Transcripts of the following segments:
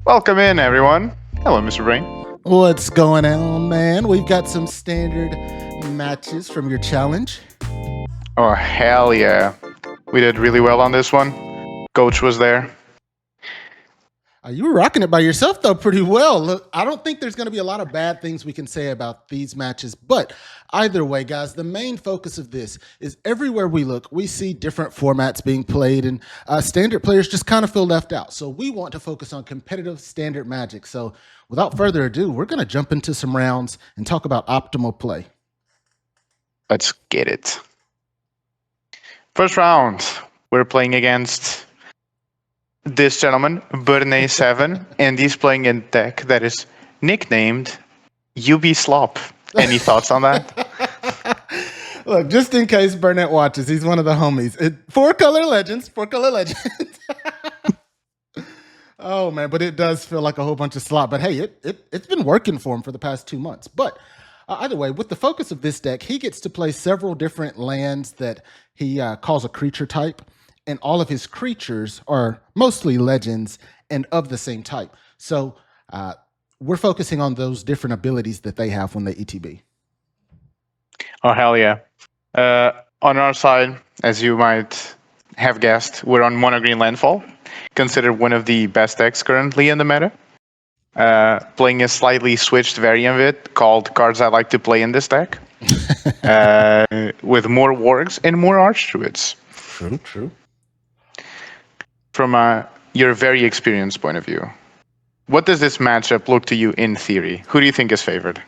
Welcome in, everyone. Hello, Mr. Brain. What's going on, man? We've got some standard matches from your challenge. Oh, hell yeah. We did really well on this one. Coach was there. You were rocking it by yourself, though, pretty well. Look, I don't think there's going to be a lot of bad things we can say about these matches, but either way, guys, the main focus of this is everywhere we look, we see different formats being played, and standard players just kind of feel left out. So we want to focus on competitive standard Magic. So without further ado, we're going to jump into some rounds and talk about optimal play. Let's get it. First round, we're playing against this gentleman, Burney7, and he's playing a deck that is nicknamed UB Slop. Any thoughts on that? Look, just in case Burnett watches, he's one of the homies. Four color legends. Oh man, but it does feel like a whole bunch of slop. But hey, it's been working for him for the past 2 months. But either way, with the focus of this deck, he gets to play several different lands that he calls a creature type, and all of his creatures are mostly legends and of the same type. So we're focusing on those different abilities that they have when they ETB. Oh, hell yeah. On our side, as you might have guessed, we're on Mono Green Landfall, considered one of the best decks currently in the meta. Playing a slightly switched variant of it called Cards I Like to Play in this deck, with more wargs and more archdruids. True. From your very experienced point of view, what does this matchup look to you in theory? Who do you think is favored?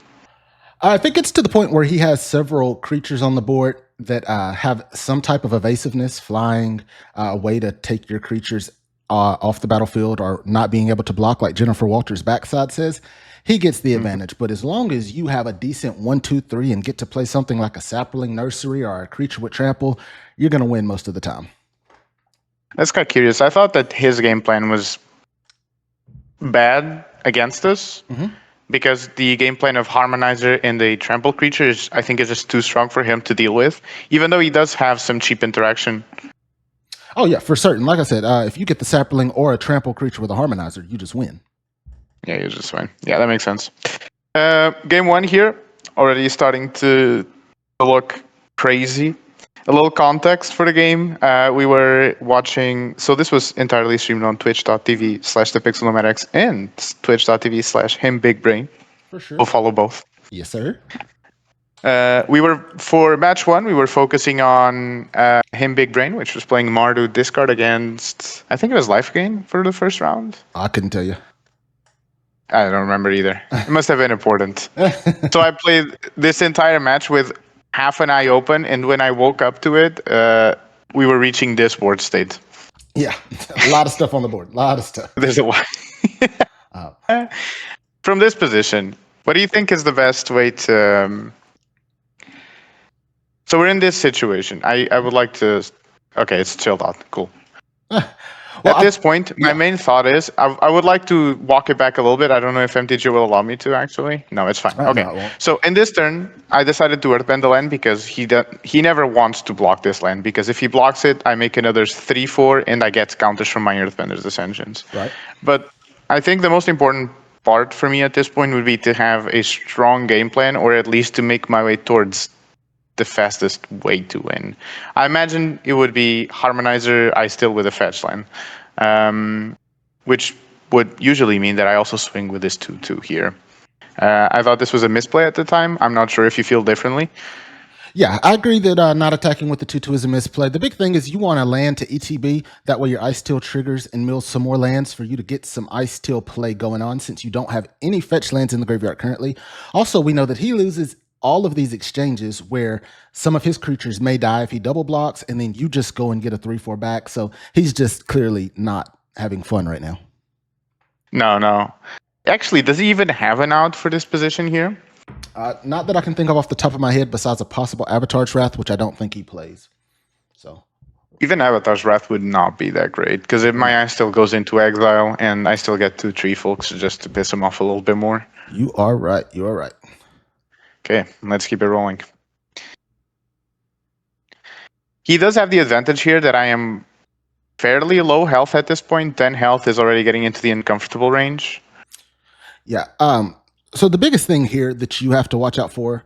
I think it's to the point where he has several creatures on the board that have some type of evasiveness, flying, a way to take your creatures off the battlefield or not being able to block, like Jennifer Walters' backside says. He gets the advantage. But as long as you have a decent 1, 2, 3 and get to play something like a Sapling Nursery or a creature with trample, you're going to win most of the time. That's quite curious. I thought that his game plan was bad against us. Because the game plan of Harmonizer and the trample creature is just too strong for him to deal with, even though he does have some cheap interaction. Oh, yeah, for certain. Like I said, if you get the Sapling or a trample creature with a Harmonizer, you just win. Yeah, you just win. Yeah, that makes sense. Game one here, already starting to look crazy. A little context for the game. We were watching, so this was entirely streamed on twitch.tv/thepixelnomadx and twitch.tv/himbigbrain. For sure. We'll follow both. Yes, sir. For match one, we were focusing on him Big Brain, which was playing Mardu discard against, I think it was Life Gain for the first round. I couldn't tell you. I don't remember either. It must have been important. So I played this entire match with half an eye open, and when I woke up to it, we were reaching this board state. Yeah, a lot of stuff on the board. A lot of stuff. There's a lot. From this position, what do you think is the best way to... So we're in this situation. I would like to... Okay, it's chilled out. Cool. At this point, my main thought is I would like to walk it back a little bit. I don't know if MTG will allow me to, actually. No, it's fine. Okay. No, so in this turn, I decided to Earthbend the land because he never wants to block this land, because if he blocks it, I make another 3/4 and I get counters from my Earthbender's Ascensions. Right. But I think the most important part for me at this point would be to have a strong game plan, or at least to make my way towards the fastest way to win. I imagine it would be Harmonizer, I still with a fetch line, which would usually mean that I also swing with this 2/2 here. I thought this was a misplay at the time. I'm not sure if you feel differently. Yeah, I agree that not attacking with the 2/2 is a misplay. The big thing is you want a land to ETB. That way your Ice Teal triggers and mills some more lands for you to get some Ice Teal play going on, since you don't have any fetch lands in the graveyard currently. Also, we know that he loses all of these exchanges where some of his creatures may die if he double blocks, and then you just go and get a 3/4 back. So he's just clearly not having fun right now. No. Actually, does he even have an out for this position here? Not that I can think of off the top of my head, besides a possible Avatar's Wrath, which I don't think he plays. So even Avatar's Wrath would not be that great, because my eye still goes into exile, and I still get 2 Tree Folks just to piss him off a little bit more. You are right. Okay, let's keep it rolling. He does have the advantage here that I am fairly low health at this point. 10 health is already getting into the uncomfortable range. Yeah. So the biggest thing here that you have to watch out for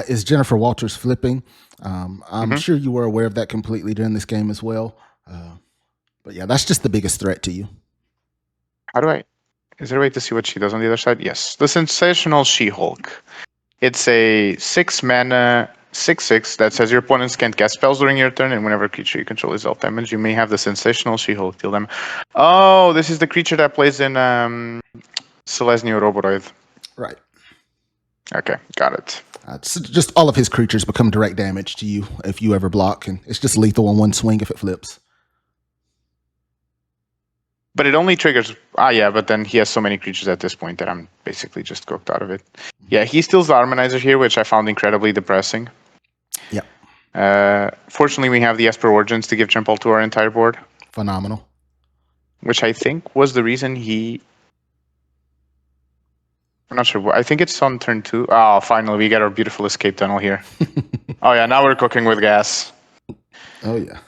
is Jennifer Walters flipping. I'm sure you were aware of that completely during this game as well. But yeah, that's just the biggest threat to you. Is there a way to see what she does on the other side? Yes. The Sensational She-Hulk. It's a 6-mana 6/6 that says your opponents can't cast spells during your turn, and whenever a creature you control is dealt damage, you may have the Sensational She-Hulk deal them. Oh, this is the creature that plays in Selesnya Roboroid. Right. Okay, got it. It's just all of his creatures become direct damage to you if you ever block, and it's just lethal on one swing if it flips. But it only triggers... yeah, but then he has so many creatures at this point that I'm basically just cooked out of it. Yeah, he steals the Harmonizer here, which I found incredibly depressing. Yeah. Fortunately, we have the Esper Origins to give trample to our entire board. Phenomenal. Which I think was the reason he... I'm not sure. I think it's on turn 2. Oh, finally, we get our beautiful escape tunnel here. Oh, yeah, now we're cooking with gas. Oh, yeah.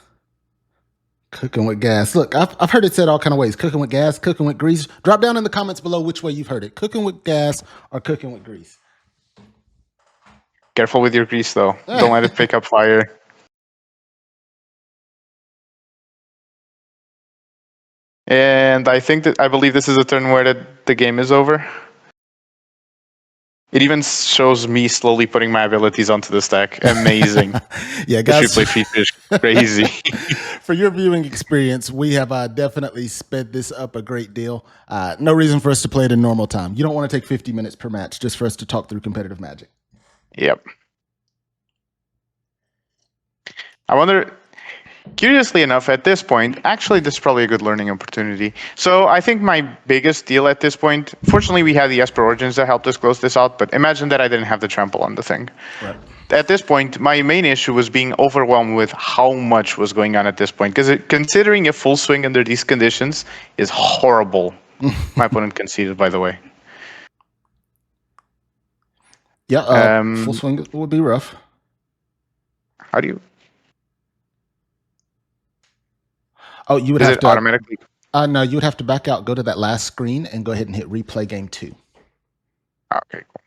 Cooking with gas. Look, I've heard it said all kind of ways. Cooking with gas, cooking with grease. Drop down in the comments below which way you've heard it. Cooking with gas or cooking with grease. Careful with your grease, though. Don't let it pick up fire. And I believe this is a turn where the game is over. It even shows me slowly putting my abilities onto the stack. Amazing. Yeah, guys. Play features crazy. For your viewing experience, we have definitely sped this up a great deal. No reason for us to play it in normal time. You don't want to take 50 minutes per match just for us to talk through competitive Magic. Yep. I wonder... Curiously enough, at this point, actually, this is probably a good learning opportunity. So I think my biggest deal at this point, fortunately, we had the Esper Origins that helped us close this out, but imagine that I didn't have the trample on the thing. Right. At this point, my main issue was being overwhelmed with how much was going on at this point, because considering a full swing under these conditions is horrible. My opponent conceded, by the way. Yeah, full swing would be rough. How do you... Oh, you would have to automatically. No, you would have to back out, go to that last screen, and go ahead and hit replay game 2. Okay, cool.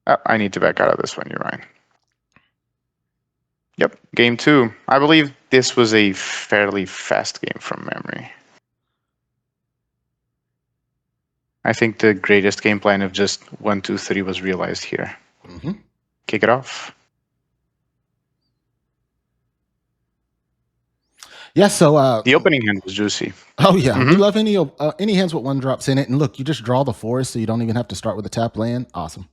Oh, I need to back out of this one. You're right. Yep, game 2. I believe this was a fairly fast game from memory. I think the greatest game plan of just 1, 2, 3 was realized here. Mm-hmm. Kick it off. Yeah, so the opening hand was juicy. Oh yeah, we love any hands with 1-drops in it. And look, you just draw the forest, so you don't even have to start with a tap land. Awesome.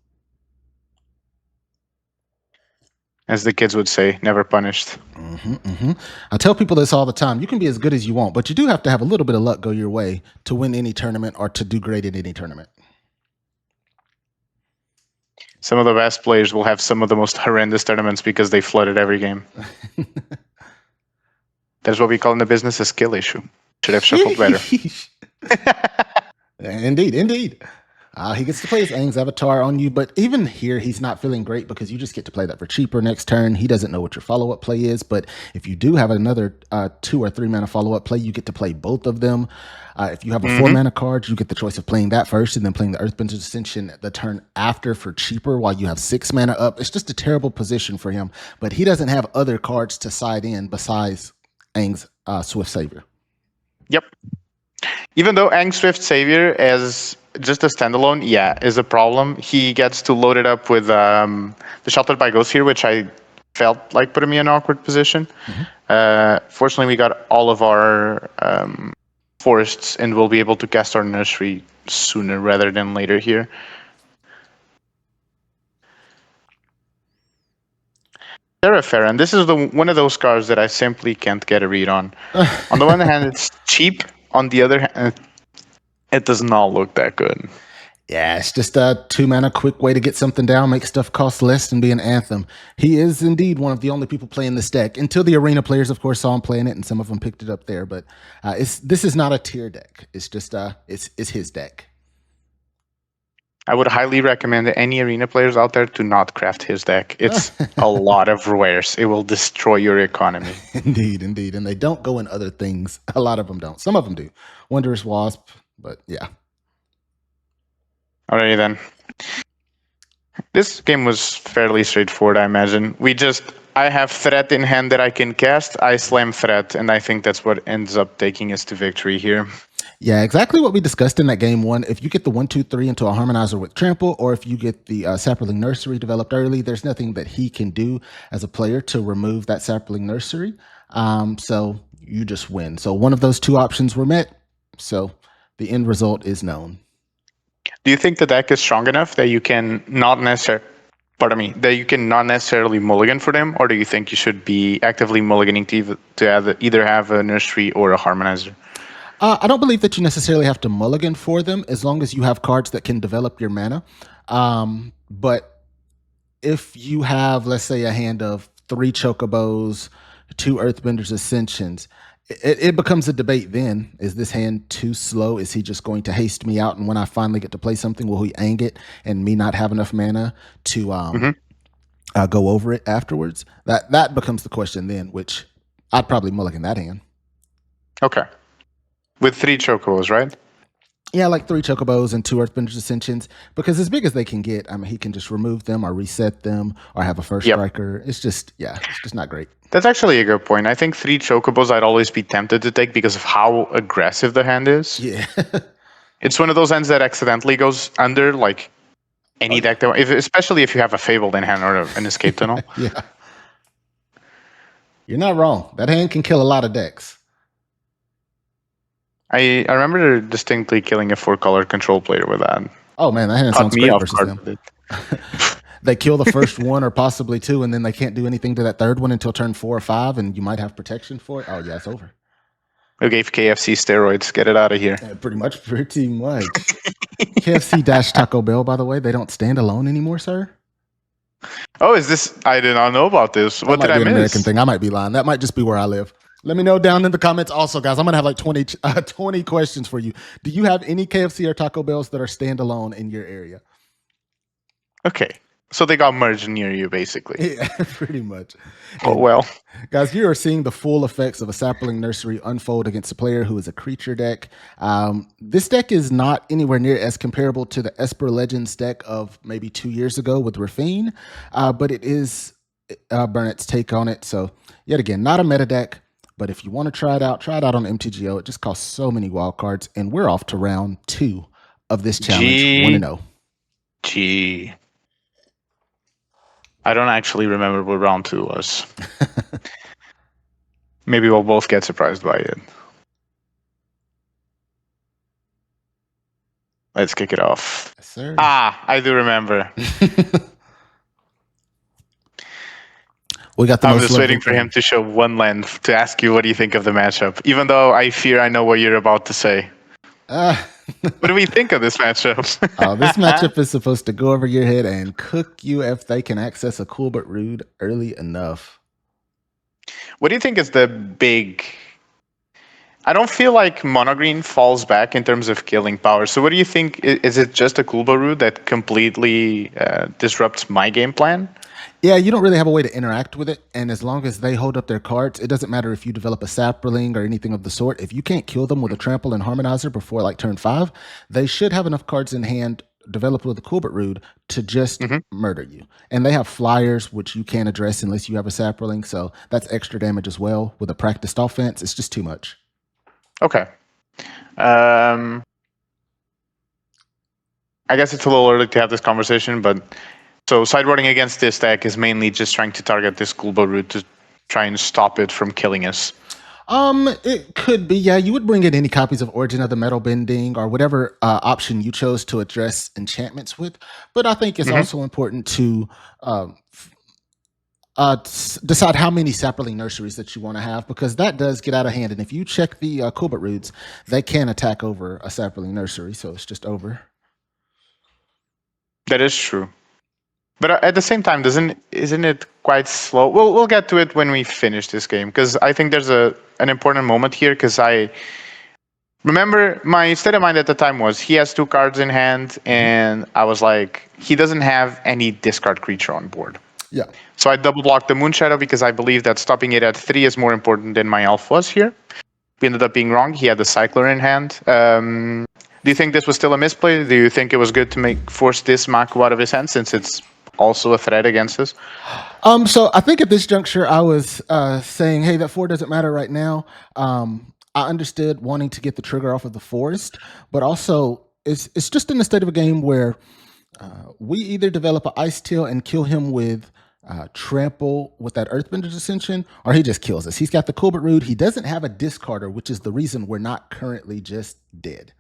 As the kids would say, never punished. I tell people this all the time. You can be as good as you want, but you do have to have a little bit of luck go your way to win any tournament or to do great in any tournament. Some of the best players will have some of the most horrendous tournaments because they flooded every game. That's what we call in the business a skill issue. Should have shuffled better. Indeed. He gets to play his Aang's Avatar on you, but even here, he's not feeling great because you just get to play that for cheaper next turn. He doesn't know what your follow-up play is, but if you do have another 2 or 3 mana follow-up play, you get to play both of them. If you have a 4 mana card, you get the choice of playing that first and then playing the Earthbend's Ascension the turn after for cheaper while you have 6 mana up. It's just a terrible position for him, but he doesn't have other cards to side in besides Aang's Swift Savior. Yep. Even though Aang Swift Savior as just a standalone, is a problem. He gets to load it up with the Sheltered by Ghosts here, which I felt like putting me in an awkward position. Fortunately, we got all of our forests and we'll be able to cast our nursery sooner rather than later here. Terraferran, this is one of those cards that I simply can't get a read on. On the one hand, it's cheap. On the other hand, it does not look that good. Yeah, it's just a 2 mana quick way to get something down, make stuff cost less, and be an Anthem. He is indeed one of the only people playing this deck. Until the arena players, of course, saw him playing it, and some of them picked it up there. But this is not a tier deck. It's just it's his deck. I would highly recommend any arena players out there to not craft his deck. It's a lot of rares. It will destroy your economy. Indeed. And they don't go in other things. A lot of them don't. Some of them do. Wondrous Wasp, but yeah. Alrighty then. This game was fairly straightforward, I imagine. I have Threat in hand that I can cast. I slam Threat, and I think that's what ends up taking us to victory here. Yeah, exactly what we discussed in that game one. If you get the 1-2-3 into a Harmonizer with Trample, or if you get the Saproling Nursery developed early, there's nothing that he can do as a player to remove that Saproling Nursery. So you just win. So one of those two options were met. So the end result is known. Do you think the deck is strong enough that you can not necessarily mulligan for them, or do you think you should be actively mulliganing to either have a Nursery or a Harmonizer? I don't believe that you necessarily have to mulligan for them as long as you have cards that can develop your mana. But if you have, let's say, a hand of 3 Chocobos, 2 Earthbender's Ascensions, it becomes a debate then. Is this hand too slow? Is he just going to haste me out? And when I finally get to play something, will he ang it and me not have enough mana to go over it afterwards? That becomes the question then, which I'd probably mulligan that hand. Okay. With 3 Chocobos, right? Yeah, like 3 Chocobos and 2 Earthbender's Ascensions. Because as big as they can get, I mean, he can just remove them or reset them or have a first striker. It's just not great. That's actually a good point. I think 3 Chocobos I'd always be tempted to take because of how aggressive the hand is. Yeah. It's one of those hands that accidentally goes under, like, any deck, especially if you have a Fabled in hand or an Escape Tunnel. Yeah. You're not wrong. That hand can kill a lot of decks. I remember distinctly killing a 4-color control player with that. Oh man, that hand sounds great versus them. They kill the first one or possibly 2, and then they can't do anything to that third one until turn 4 or 5, and you might have protection for it. Oh yeah, it's over. Who gave KFC steroids? Get it out of here. Yeah, pretty much. KFC dash Taco Bell, by the way, they don't stand alone anymore, sir. Oh, is this? I did not know about this. What did I miss? American thing. I might be lying. That might just be where I live. Let me know down in the comments also, guys. I'm going to have like 20 questions for you. Do you have any KFC or Taco Bells that are standalone in your area? Okay. So they got merged near you, basically. Yeah, pretty much. Oh, well. Guys, you are seeing the full effects of a Saproling Nursery unfold against a player who is a creature deck. This deck is not anywhere near as comparable to the Esper Legends deck of maybe 2 years ago with Raffine, but it is Burnett's take on it. So, yet again, not a meta deck. But if you want to try it out on MTGO. It just costs so many wildcards. And we're off to round 2 of this challenge. 1-0. Gee. I don't actually remember what round 2 was. Maybe we'll both get surprised by it. Let's kick it off. Yes, sir. I do remember. We got the I'm just waiting for him to show one land to ask you what do you think of the matchup, even though I fear I know what you're about to say. What do we think of this matchup? This matchup is supposed to go over your head and cook you if they can access a Kulbert Root early enough. What do you think is the big... I don't feel like Monogreen falls back in terms of killing power. So what do you think? Is it just a Kulbert Root that completely disrupts my game plan? Yeah, you don't really have a way to interact with it. And as long as they hold up their cards, it doesn't matter if you develop a Saproling or anything of the sort. If you can't kill them with a Trample and Harmonizer before like turn 5, they should have enough cards in hand developed with a Kulbert Root to just murder you. And they have flyers, which you can't address unless you have a Saproling. So that's extra damage as well. With a practiced offense, it's just too much. Okay. I guess it's a little early to have this conversation, but... So sideboarding against this deck is mainly just trying to target this Kulbert Root to try and stop it from killing us. It could be, yeah. You would bring in any copies of Origin of the Metal Bending or whatever option you chose to address enchantments with. But I think it's also important to decide how many Saproling Nurseries that you want to have, because that does get out of hand. And if you check the Kulbert Roots, they can attack over a Saproling Nursery, so it's just over. That is true. But at the same time, isn't it quite slow? We'll get to it when we finish this game, because I think there's an important moment here, because Remember, my state of mind at the time was he has 2 cards in hand, and I was like, he doesn't have any discard creature on board. Yeah. So I double blocked the Moonshadow because I believe that stopping it at 3 is more important than my elf was here. We ended up being wrong. He had the Cycler in hand. Do you think this was still a misplay? Do you think it was good to force this Maku out of his hand since it's also a threat against us? So I think at this juncture, I was saying, hey, that 4 doesn't matter right now. I understood wanting to get the trigger off of the forest, but also it's just in the state of a game where we either develop an Ice Tail and kill him with Trample with that Earthbender's Ascension, or he just kills us. He's got the Colbert Root. He doesn't have a discarder, which is the reason we're not currently just dead.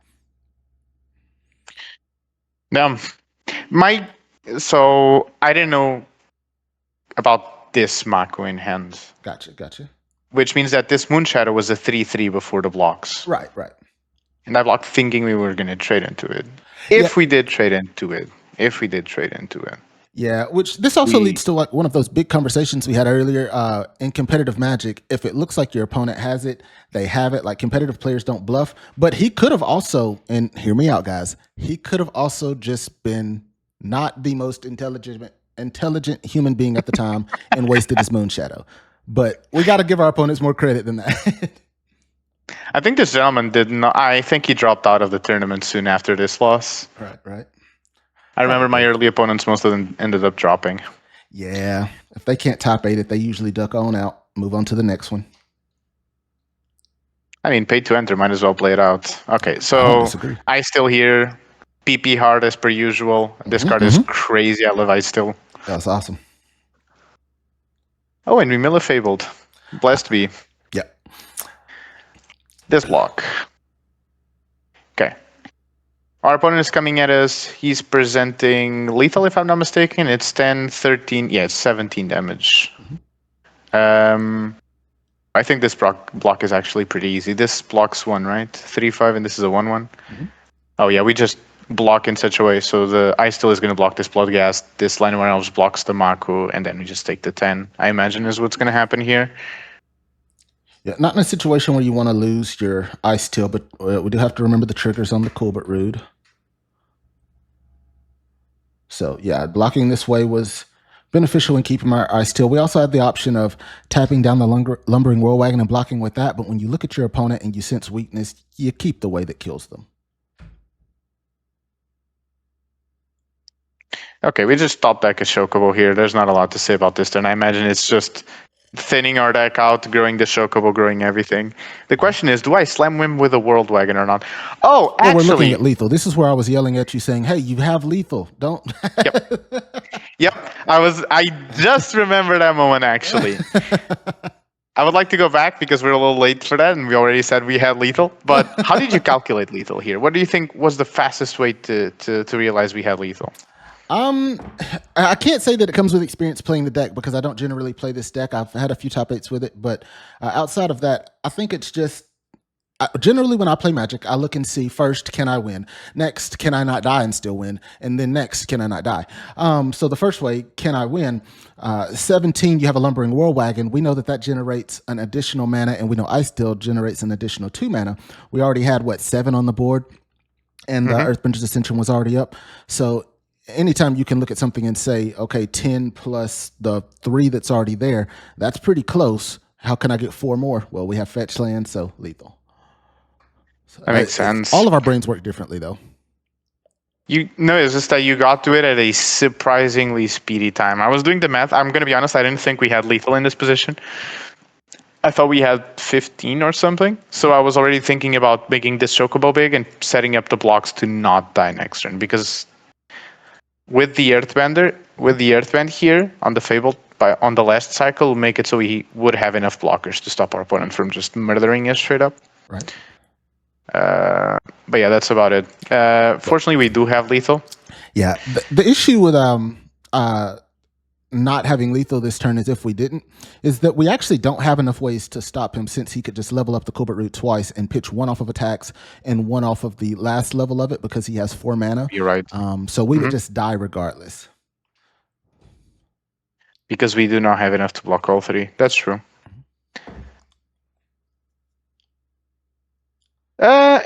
So I didn't know about this Maku in hand. Gotcha. Which means that this Moonshadow was a 3/3 before the blocks. Right. And I blocked thinking we were going to trade into it. If we did trade into it. Yeah, which this also leads to like one of those big conversations we had earlier in competitive Magic. If it looks like your opponent has it, they have it. Like competitive players don't bluff. But he could have also, and hear me out, guys, he could have also just been not the most intelligent human being at the time and wasted his Moonshadow. But we got to give our opponents more credit than that. I think this gentleman did not. I think he dropped out of the tournament soon after this loss. Right. I remember my early opponents, most of them ended up dropping. Yeah. If they can't top 8 it, they usually duck on out, move on to the next one. I mean, pay to enter, might as well play it out. Okay, so I still here. PP hard as per usual. This card is crazy. I love I still. That's awesome. Oh, and we Fabled. Blessed be. Yep. This block. Okay. Our opponent is coming at us. He's presenting lethal, if I'm not mistaken. It's 10, 13. Yeah, it's 17 damage. I think this block is actually pretty easy. This blocks 1, right? 3/5, and this is a 1/1. Oh, yeah, we just block in such a way. So the Ice Still is going to block this Bloodghast. This Line of Elves blocks the Maku, and then we just take the 10. I imagine is what's going to happen here. Yeah, not in a situation where you want to lose your Ice Tail, but we do have to remember the triggers on the Colbert Root. So yeah, blocking this way was beneficial in keeping our Ice Tail. We also had the option of tapping down the Lumbering Whirlwagon and blocking with that, but when you look at your opponent and you sense weakness, you keep the way that kills them. Okay, we just top deck a Chocobo here. There's not a lot to say about this turn. I imagine it's just thinning our deck out, growing the Chocobo, growing everything. The question is, do I slam him with a World Wagon or not? Oh, actually... Well, we're looking at lethal. This is where I was yelling at you saying, hey, you have lethal. Don't... Yep. I just remember that moment, actually. I would like to go back because we're a little late for that, and we already said we had lethal. But how did you calculate lethal here? What do you think was the fastest way to realize we had lethal? I can't say that it comes with experience playing the deck because I don't generally play this deck. I've had a few top 8s with it, but outside of that, I think it's just generally when I play Magic, I look and see first, can I win? Next, can I not die and still win? And then next, can I not die? So the first way, can I win? 17, you have a Lumbering Whirlwagon. We know that generates an additional mana, and we know Ice Still generates an additional 2 mana. We already had, 7 on the board, and the Earthbender's Ascension was already up. So anytime you can look at something and say, okay, 10 plus the 3 that's already there, that's pretty close. How can I get 4 more? Well, we have fetch land, so lethal. So that makes sense. All of our brains work differently, though. It's just that you got to it at a surprisingly speedy time. I was doing the math. I'm going to be honest, I didn't think we had lethal in this position. I thought we had 15 or something. So I was already thinking about making this Chocobo big and setting up the blocks to not die next turn, because with the Earthbend here on the Fable, on the last cycle, make it so he would have enough blockers to stop our opponent from just murdering us straight up. Right. But yeah, that's about it. Fortunately, we do have lethal. Yeah, the issue with not having lethal this turn is if we didn't, is that we actually don't have enough ways to stop him, since he could just level up the Colbert Root twice and pitch 1 off of attacks and 1 off of the last level of it because he has 4 mana. You're right. So we would just die regardless. Because we do not have enough to block all 3. That's true.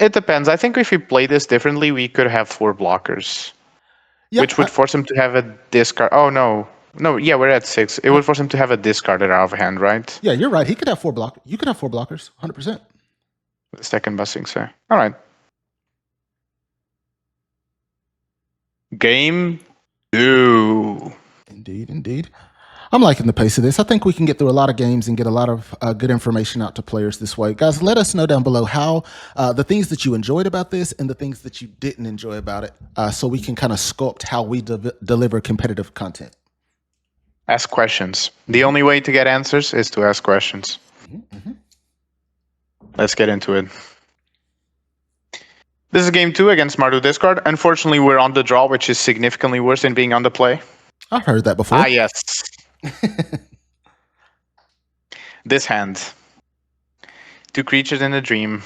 It depends. I think if we play this differently, we could have 4 blockers, Yeah, which would force him to have a discard. Oh no, no, yeah, we're at 6. It would force him to have a discarded out of hand, right? yeah, you're right. He could have 4 block. You could have 4 blockers, 100%. The second busing, sir. All right. Game 2. Indeed. I'm liking the pace of this. I think we can get through a lot of games and get a lot of good information out to players this way. Guys, let us know down below how the things that you enjoyed about this and the things that you didn't enjoy about it, so we can kind of sculpt how we deliver competitive content. Ask questions. The only way to get answers is to ask questions. Let's get into it. This is game 2 against Mardu Discard. Unfortunately, we're on the draw, which is significantly worse than being on the play. I've heard that before. Ah, yes. This hand. 2 creatures in a dream.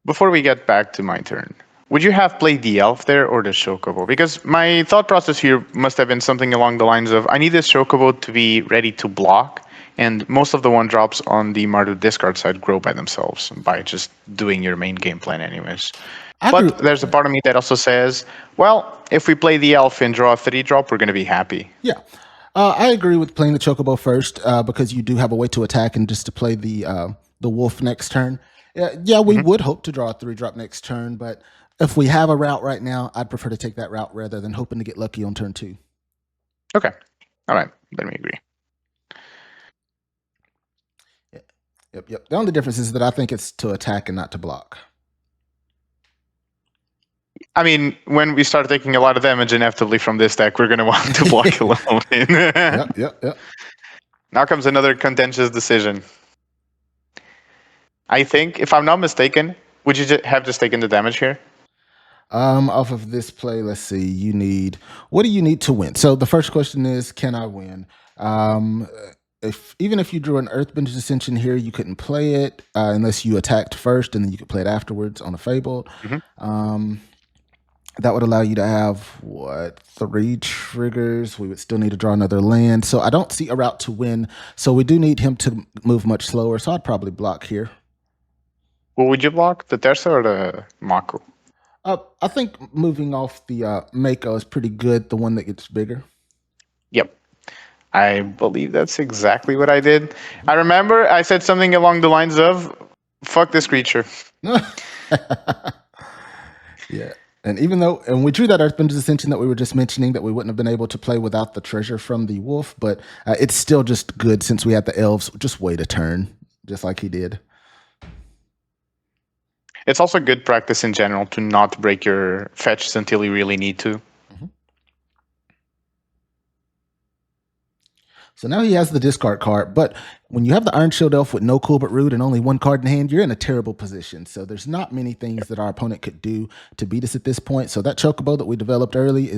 Before we get back to my turn, would you have played the elf there or the chocobo? Because my thought process here must have been something along the lines of, I need this chocobo to be ready to block, and most of the 1-drops on the Mardu discard side grow by themselves by just doing your main game plan anyways. But there's a part of me that also says, well, if we play the elf and draw a 3-drop, we're going to be happy. Yeah. I agree with playing the chocobo first, because you do have a way to attack and just to play the wolf next turn. Yeah, we would hope to draw a 3-drop next turn, but if we have a route right now, I'd prefer to take that route rather than hoping to get lucky on turn 2. Okay. All right. Let me agree. Yep. The only difference is that I think it's to attack and not to block. I mean, when we start taking a lot of damage inevitably from this deck, we're going to want to block a little bit. Yep. Now comes another contentious decision. I think, if I'm not mistaken, would you have just taken the damage here? Off of this play, let's see. What do you need to win? So the first question is, can I win? Even if you drew an Earthbend's Ascension here, you couldn't play it unless you attacked first, and then you could play it afterwards on a Fable. That would allow you to have 3 triggers. We would still need to draw another land. So I don't see a route to win. So we do need him to move much slower. So I'd probably block here. Well, would you block the Terza or the Mako? I think moving off the Mako is pretty good. The one that gets bigger. Yep. I believe that's exactly what I did. I remember I said something along the lines of, fuck this creature. Yeah. And even though, we drew that Earthbend's Ascension that we were just mentioning that we wouldn't have been able to play without the treasure from the wolf, but it's still just good since we had the elves just wait a turn, just like he did. It's also good practice in general to not break your fetches until you really need to. So now he has the discard card, but when you have the Iron Shield Elf with no Kulbert Root and only 1 card in hand, you're in a terrible position. So there's not many things that our opponent could do to beat us at this point. So that Chocobo that we developed early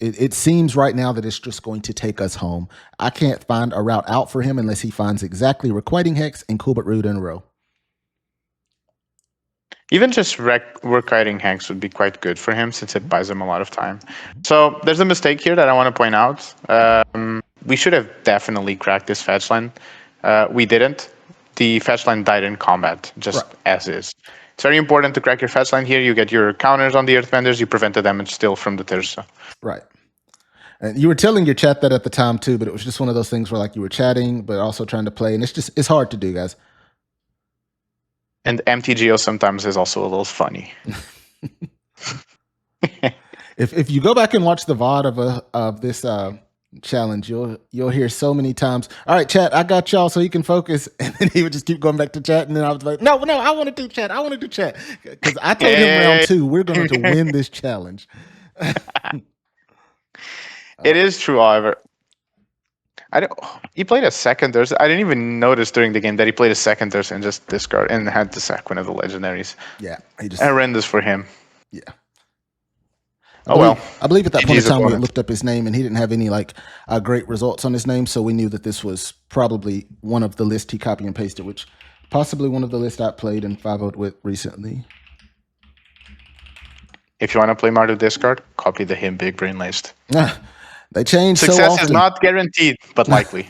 it seems right now that it's just going to take us home. I can't find a route out for him unless he finds exactly Requiting Hex and Kulbert Root in a row. Even just Requiting Hex would be quite good for him since it buys him a lot of time. So there's a mistake here that I want to point out. We should have definitely cracked this fetch line. We didn't. The fetch line died in combat, just as is. It's very important to crack your fetch line here. You get your counters on the Earthbenders. You prevent the damage still from the Terza. Right. And you were telling your chat that at the time too, but it was just one of those things where like you were chatting, but also trying to play. And it's hard to do, guys. And MTGO sometimes is also a little funny. If you go back and watch the VOD of this challenge, you'll hear so many times, all right, chat, I got y'all so you can focus. And then he would just keep going back to chat. And then I was like, no, I want to do chat. Because I told him round 2, we're going to win this challenge. It is true, however. He played a second Thirst. I didn't even notice during the game that he played a second Thirst and just discard and had to sack one of the legendaries. Yeah. Horrendous for him. Yeah. I believe at that point in time we looked up his name and he didn't have any great results on his name, so we knew that this was probably one of the list he copy and pasted, which possibly one of the lists I played and 5-0'd with recently. If you want to play Mardu discard, copy the him big brain list. They change so Success often. is not guaranteed, but likely.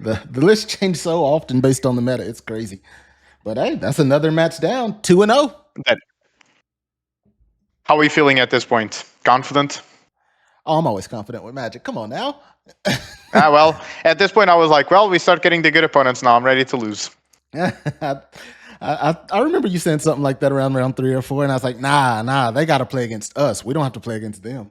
the list changed so often based on the meta. It's crazy. But hey, that's another match down. 2-0. How are we feeling at this point? Confident? Oh, I'm always confident with Magic. Come on now. Well, at this point, I was like, well, we start getting the good opponents now. I'm ready to lose. I remember you saying something like that around round 3 or 4, and I was like, nah, they got to play against us. We don't have to play against them.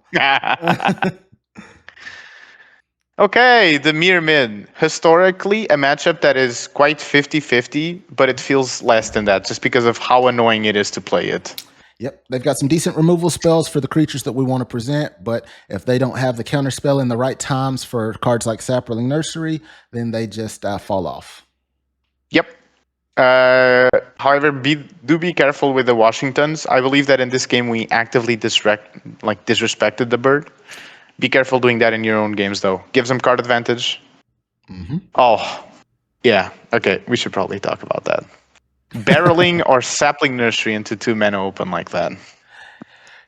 Okay, the Mir Min. Historically, a matchup that is quite 50-50, but it feels less than that just because of how annoying it is to play it. Yep, they've got some decent removal spells for the creatures that we want to present, but if they don't have the counter spell in the right times for cards like Saproling Nursery, then they just fall off. Yep. However, do be careful with the Washingtons. I believe that in this game we actively disrespected the bird. Be careful doing that in your own games, though. Give them card advantage. Mm-hmm. Oh, yeah. Okay, we should probably talk about that. Barreling or Sapling Nursery into 2 mana open like that.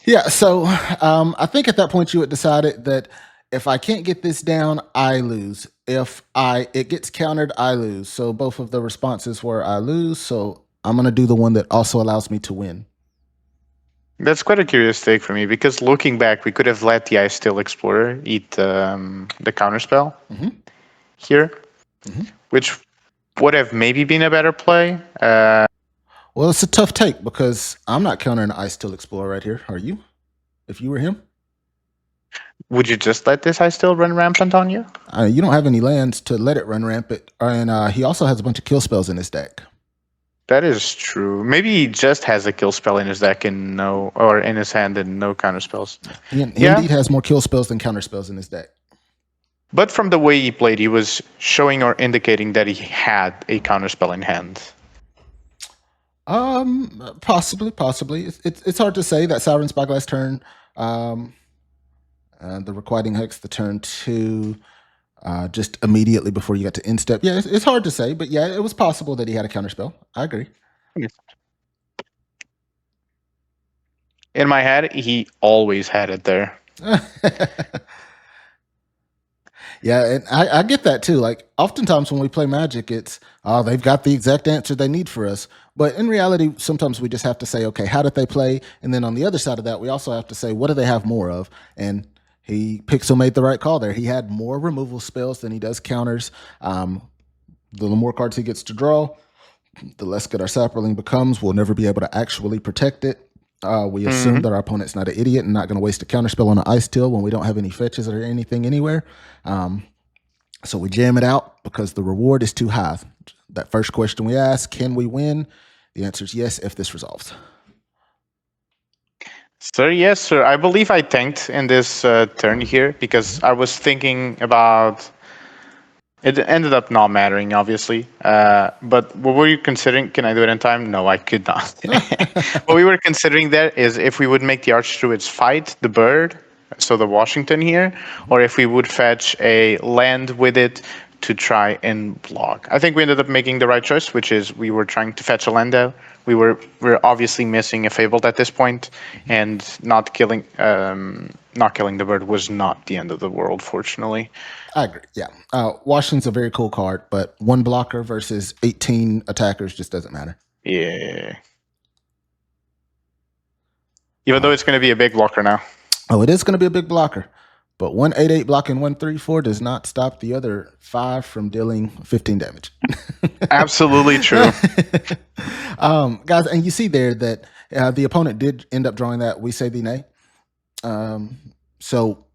Yeah, so I think at that point you had decided that if I can't get this down, I lose. If it gets countered, I lose. So both of the responses were I lose. So I'm going to do the one that also allows me to win. That's quite a curious take for me, because looking back, we could have let the Icesteel Explorer eat the counterspell here, which would have maybe been a better play. Well, it's a tough take because I'm not countering Icesteel Explorer right here. Are you? If you were him? Would you just let this Icesteel run rampant on you? You don't have any lands to let it run rampant, and he also has a bunch of kill spells in his deck. That is true. Maybe he just has a kill spell in his deck and in his hand and no counter spells. He indeed has more kill spells than counter spells in his deck. But from the way he played, he was showing or indicating that he had a counter spell in hand. Possibly. It's hard to say. That Siren Spyglass turn, the Requiting Hex, the turn 2. Just immediately before you got to end step. Yeah, it's hard to say, but yeah, it was possible that he had a counterspell. I agree. In my head, he always had it there. Yeah, and I get that too. Like, oftentimes when we play Magic, it's, they've got the exact answer they need for us. But in reality, sometimes we just have to say, okay, how did they play? And then on the other side of that, we also have to say, what do they have more of? And Pixel made the right call there. He had more removal spells than he does counters. The more cards he gets to draw, the less good our Saproling becomes. We'll never be able to actually protect it. We assume that our opponent's not an idiot and not going to waste a counterspell on an Icesteel when we don't have any fetches or anything anywhere. So we jam it out because the reward is too high. That first question we ask, can we win? The answer is yes if this resolves. Sir, yes, sir. I believe I tanked in this turn here because I was thinking about... It ended up not mattering, obviously. But what were you considering? Can I do it in time? No, I could not. What we were considering there is if we would make the Archdruids fight the bird, so the Washington here, or if we would fetch a land with it to try and block. I think we ended up making the right choice, which is we were trying to fetch a land out. We're obviously missing a Fabled at this point, and not killing the bird was not the end of the world, fortunately. I agree. Yeah, Washington's a very cool card, but 1 blocker versus 18 attackers just doesn't matter. Yeah. Even though it's going to be a big blocker now. Oh, it is going to be a big blocker. But 1/8/8 blocking 1/3/4 does not stop the other 5 from dealing 15 damage. Absolutely true. Guys, and you see there that the opponent did end up drawing that We Say Thee Nay. So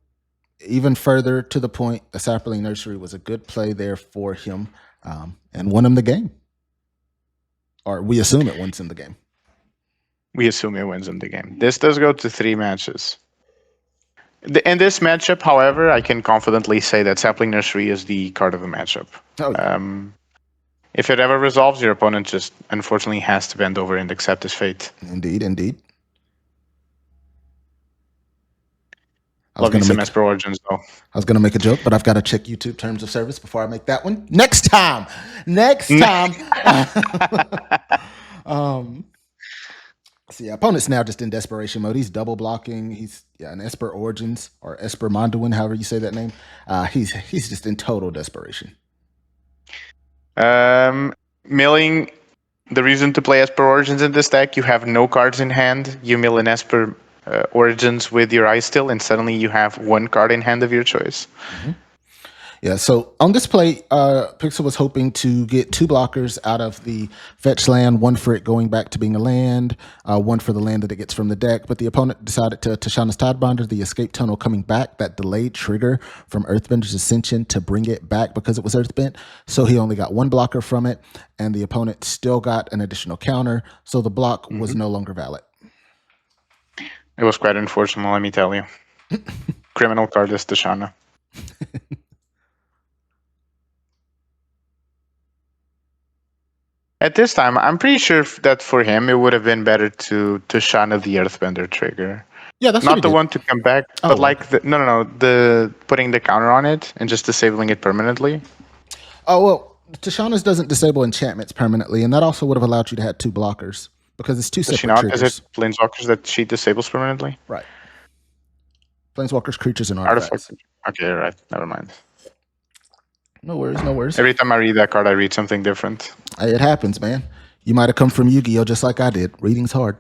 even further to the point, the Saproling Nursery was a good play there for him and won him the game. Or we assume it wins him the game. We assume it wins him the game. This does go to 3 matches. In this matchup, however, I can confidently say that Sapling Nursery is the card of the matchup. Oh, yeah. If it ever resolves, your opponent just unfortunately has to bend over and accept his fate. Indeed. Love me some Esper Origins, though. I was going to make a joke, but I've got to check YouTube terms of service before I make that one. Next time. So yeah, opponent's now just in desperation mode. He's double blocking. He's an Esper Origins or Esper Monduin, however you say that name. He's just in total desperation. Milling, the reason to play Esper Origins in this deck, you have no cards in hand. You mill an Esper Origins with your Ice Still, and suddenly you have one card in hand of your choice. Mm-hmm. Yeah, so on this play, Pixel was hoping to get 2 blockers out of the fetch land, 1 for it going back to being a land, 1 for the land that it gets from the deck. But the opponent decided to Tishana's Tidebinder, the Escape Tunnel coming back, that delayed trigger from Earthbender's Ascension to bring it back because it was Earthbent. So he only got 1 blocker from it, and the opponent still got an additional counter. So the block was no longer valid. It was quite unfortunate, let me tell you. Criminal card is Tishana. At this time, I'm pretty sure that for him, it would have been better to Tishana the Earthbender trigger. Yeah, that's not the one to come back, but like the putting the counter on it and just disabling it permanently. Oh well, Tishana's doesn't disable enchantments permanently, and that also would have allowed you to have 2 blockers because it's 2 separate triggers. Is it Planeswalkers that she disables permanently? Right. Planeswalkers, creatures, and artifacts. Okay, right. Never mind. No worries, no worries. Every time I read that card, I read something different. It happens, man. You might have come from Yu-Gi-Oh! Just like I did. Reading's hard.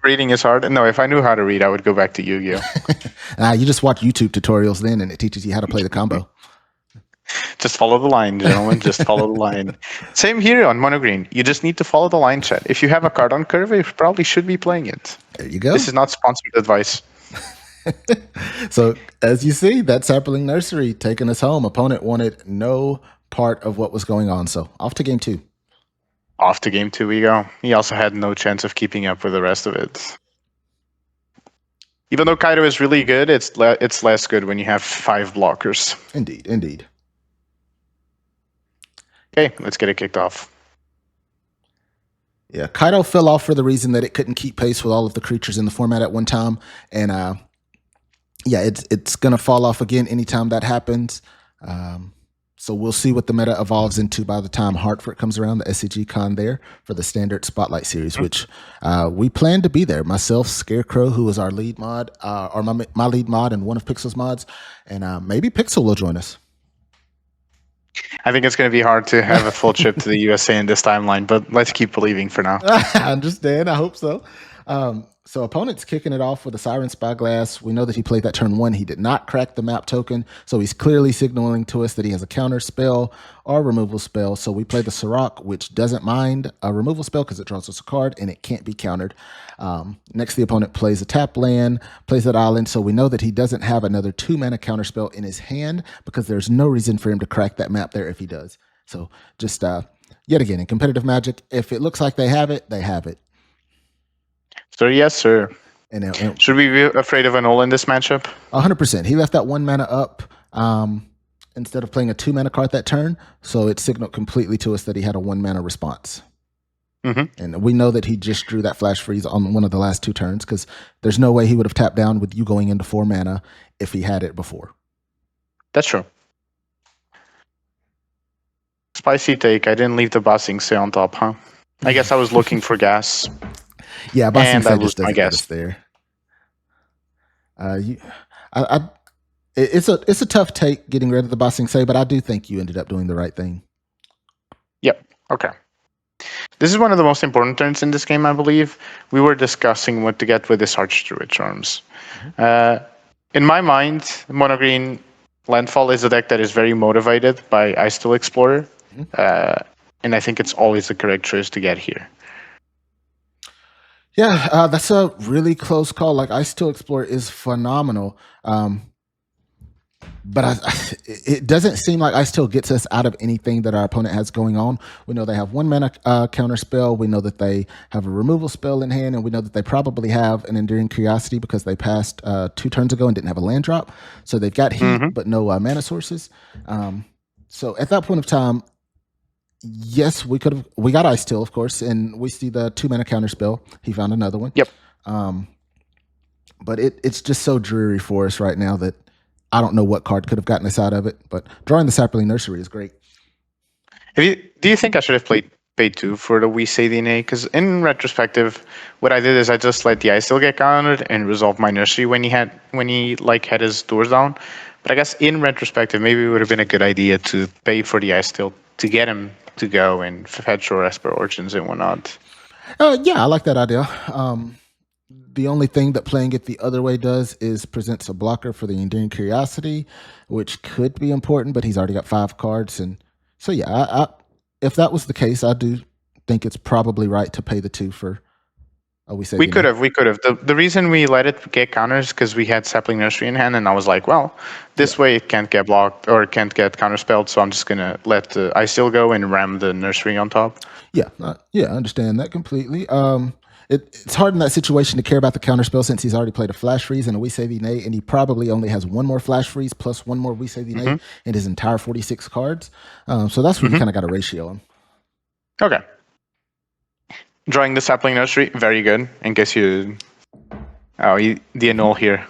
Reading is hard? No, if I knew how to read, I would go back to Yu-Gi-Oh! You just watch YouTube tutorials then, and it teaches you how to play the combo. Just follow the line, gentlemen. Just follow the line. Same here on Mono Green. You just need to follow the line, chat. If you have a card on curve, you probably should be playing it. There you go. This is not sponsored advice. So, as you see, that Sapperling Nursery taking us home. Opponent wanted no part of what was going on. So, off to game 2. Off to game 2 we go. He also had no chance of keeping up with the rest of it. Even though Kaido is really good, it's less good when you have 5 blockers. Indeed, indeed. Okay, let's get it kicked off. Yeah, Kaido fell off for the reason that it couldn't keep pace with all of the creatures in the format at one time. And yeah, it's going to fall off again anytime that happens. So we'll see what the meta evolves into by the time Hartford comes around, the SCG con there for the standard Spotlight series, which we plan to be there. Myself, Scarecrow, who is our lead mod, or my lead mod and one of Pixel's mods, and maybe Pixel will join us. I think it's going to be hard to have a full trip to the USA in this timeline, but let's keep believing for now. I understand. I hope so. So opponent's kicking it off with a Siren Spyglass. We know that he played that turn 1. He did not crack the map token, so he's clearly signaling to us that he has a counter spell or removal spell. So we play the Sirach, which doesn't mind a removal spell because it draws us a card and it can't be countered. Next, the opponent plays a tap land, plays that island, so we know that he doesn't have another 2-mana counter spell in his hand because there's no reason for him to crack that map there if he does. So just yet again, in competitive Magic, if it looks like they have it, they have it. So yes, sir. And should we be afraid of Enola in this matchup? 100%. He left that 1 mana up instead of playing a 2 mana card that turn, so it signaled completely to us that he had a 1 mana response. Mm-hmm. And we know that he just drew that Flash Freeze on one of the last 2 turns because there's no way he would have tapped down with you going into 4 mana if he had it before. That's true. Spicy take. I didn't leave the Bossing Say on top, huh? I guess I was looking for gas. Yeah, Bossing Say just doesn't get us there. It's a tough take getting rid of the Bossing Say, but I do think you ended up doing the right thing. Yep. Okay. This is one of the most important turns in this game, I believe. We were discussing what to get with this Archdruid Charms. Mm-hmm. In my mind, Mono Green Landfall is a deck that is very motivated by Ice Still Explorer. Mm-hmm. And I think it's always the correct choice to get here. Yeah, that's a really close call. Like, Ice Still Explorer is phenomenal. But it doesn't seem like Ice Still gets us out of anything that our opponent has going on. We know they have 1 mana counter spell. We know that they have a removal spell in hand, and we know that they probably have an Enduring Curiosity because they passed 2 turns ago and didn't have a land drop. So they've got heat, but no mana sources. So at that point of time, yes, we got Ice Still, of course, and we see the 2 mana counter spell. He found another one. Yep. But it's just so dreary for us right now that I don't know what card could have gotten us out of it, but drawing the Sapperling Nursery is great. Do you think I should have played pay 2 for the We Say DNA, because in retrospective, what I did is I just let the ice still get countered and resolve my nursery when he had his doors down. But I guess in retrospective, maybe it would have been a good idea to pay for the ice still to get him to go and fetch or Esper Origins and whatnot. Yeah, I like that idea. The only thing that playing it the other way does is presents a blocker for the Enduring Curiosity, which could be important, but he's already got 5 cards. And so, yeah, if that was the case, I do think it's probably right to pay the 2 for. We could have. The reason we let it get counters because we had Sapling Nursery in hand, and I was like, well, this way it can't get blocked or it can't get counterspelled, so I'm just gonna let the I still go and ram the Nursery on top. Yeah, I understand that completely. It's hard in that situation to care about the counterspell since he's already played a Flash Freeze and a We Say Nay, and he probably only has 1 more Flash Freeze plus 1 more We Say Nay in his entire 46 cards. So that's where you kind of got to ratio him. Okay. Drawing the Sapling Nursery, very good. In case the annul here.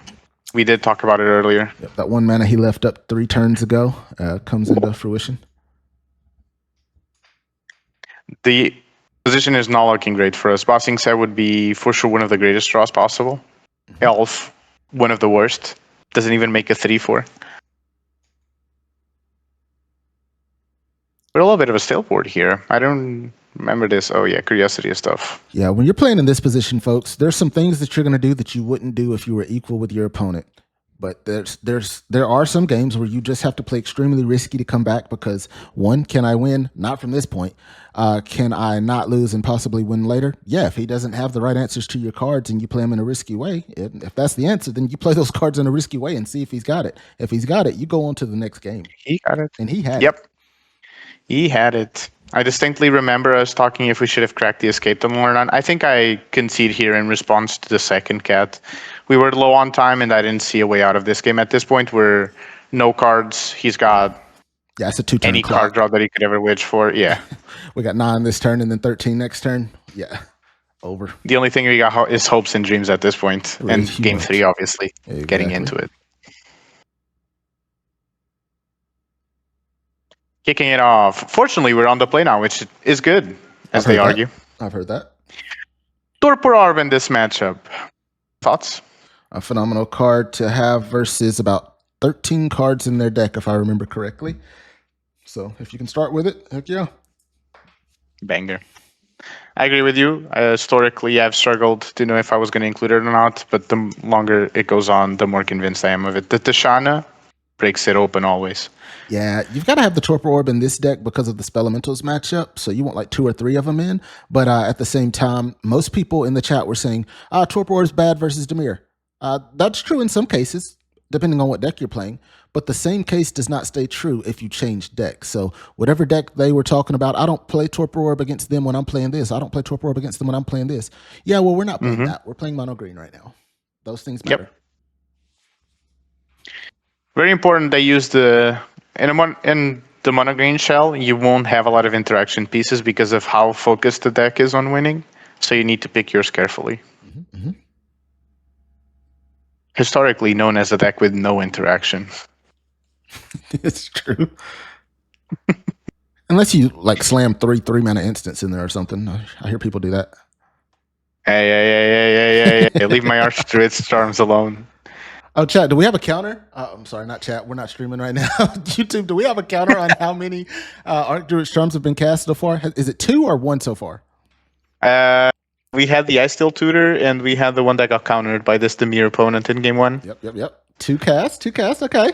We did talk about it earlier. Yep, that 1 mana he left up 3 turns ago comes into fruition. The position is not looking great for us. Bossing Set would be for sure one of the greatest draws possible. Elf, one of the worst. Doesn't even make a 3/4. We're a little bit of a stale board here. I don't remember this. Oh yeah, Curiosity and stuff. Yeah, when you're playing in this position, folks, there's some things that you're going to do that you wouldn't do if you were equal with your opponent. But there are some games where you just have to play extremely risky to come back because, 1, can I win? Not from this point. Can I not lose and possibly win later? Yeah, if he doesn't have the right answers to your cards and you play him in a risky way, if that's the answer, then you play those cards in a risky way and see if he's got it. If he's got it, you go on to the next game. He got it. And he had it. Yep. He had it. I distinctly remember us talking if we should have cracked the escape tunnel or not. I think I concede here in response to the second cat. We were low on time, and I didn't see a way out of this game. At this point, we're no cards. He's got it's a 2-turn any clock. card draw that he could ever wish for. Yeah. We got 9 this turn and then 13 next turn. Yeah. Over. The only thing we got is hopes and dreams at this point. Really and huge. Game 3, obviously, getting into it. Kicking it off. Fortunately, we're on the play now, which is good, as they argue. I've heard that. Torpor Orb in this matchup. Thoughts? A phenomenal card to have versus about 13 cards in their deck, if I remember correctly. So if you can start with it, heck yeah. Banger. I agree with you. Historically, I've struggled to know if I was going to include it or not, but the longer it goes on, the more convinced I am of it. The Tishana breaks it open always. Yeah, you've got to have the Torpor Orb in this deck because of the Spelementals matchup, so you want like 2 or 3 of them in. But at the same time, most people in the chat were saying, Torpor Orb is bad versus Dimir. That's true in some cases, depending on what deck you're playing. But the same case does not stay true if you change decks. So whatever deck they were talking about, I don't play Torpor Orb against them when I'm playing this. I don't play Torpor Orb against them when I'm playing this. Yeah, well, we're not playing that. We're playing mono green right now. Those things matter. Yep. Very important they use the... In the mono green shell, you won't have a lot of interaction pieces because of how focused the deck is on winning. So you need to pick yours carefully. Historically known as a deck with no interaction. It's true. Unless you like slam 3 mana instants in there or something. I hear people do that. Hey, leave my Archdruid's Charms alone. Oh, chat, do we have a counter? I'm sorry, not chat. We're not streaming right now. YouTube, do we have a counter on how many Archdruid Charms have been cast so far? Is it 2 or 1 so far? We had the Ice Steel Tutor, and we had the one that got countered by this Dimir opponent in game 1. Yep. 2 casts, okay.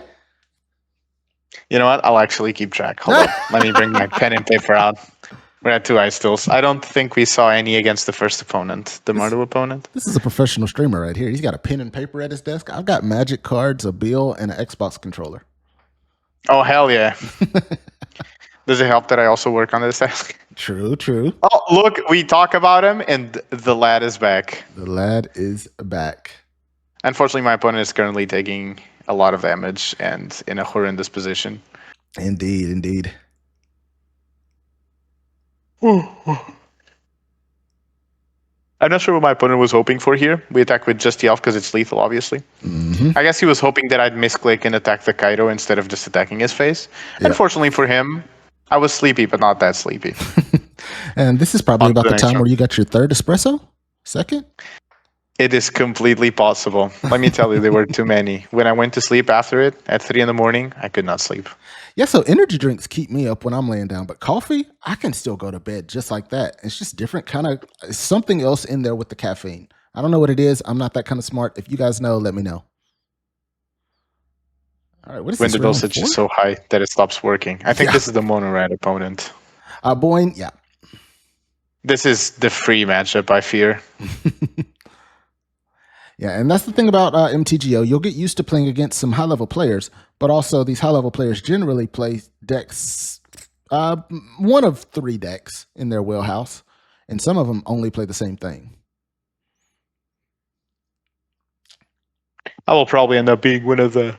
You know what? I'll actually keep track. Hold on. Let me bring my pen and paper out. We're at 2 Ice Steels. I don't think we saw any against the first opponent, the Mardu opponent. This is a professional streamer right here. He's got a pen and paper at his desk. I've got Magic cards, a bill, and an Xbox controller. Oh, hell yeah. Does it help that I also work on this desk? True. Oh, look, we talk about him, and the lad is back. The lad is back. Unfortunately, my opponent is currently taking a lot of damage and in a horrendous position. Indeed. I'm not sure what my opponent was hoping for here. We attack with just the elf because it's lethal, obviously. I guess he was hoping that I'd misclick and attack the Kaido instead of just attacking his face. Yeah. Unfortunately for him, I was sleepy, but not that sleepy. And this is probably On to about the the next time one. where you got your third espresso? Second? It is completely possible. Let me tell you, there were too many. When I went to sleep after it at 3 in the morning, I could not sleep. Yeah, so energy drinks keep me up when I'm laying down, but coffee, I can still go to bed just like that. It's just different kind of something else in there with the caffeine. I don't know what it is. I'm not that kind of smart. If you guys know, let me know. All right, what is When this the round dosage four? is so high that it stops working. I think Yeah. this is the mono red opponent. Boyne, yeah. This is the free matchup, I fear. Yeah, and that's the thing about MTGO. You'll get used to playing against some high-level players, but also these high-level players generally play decks, one of 3 decks in their wheelhouse, and some of them only play the same thing. I will probably end up being one of the...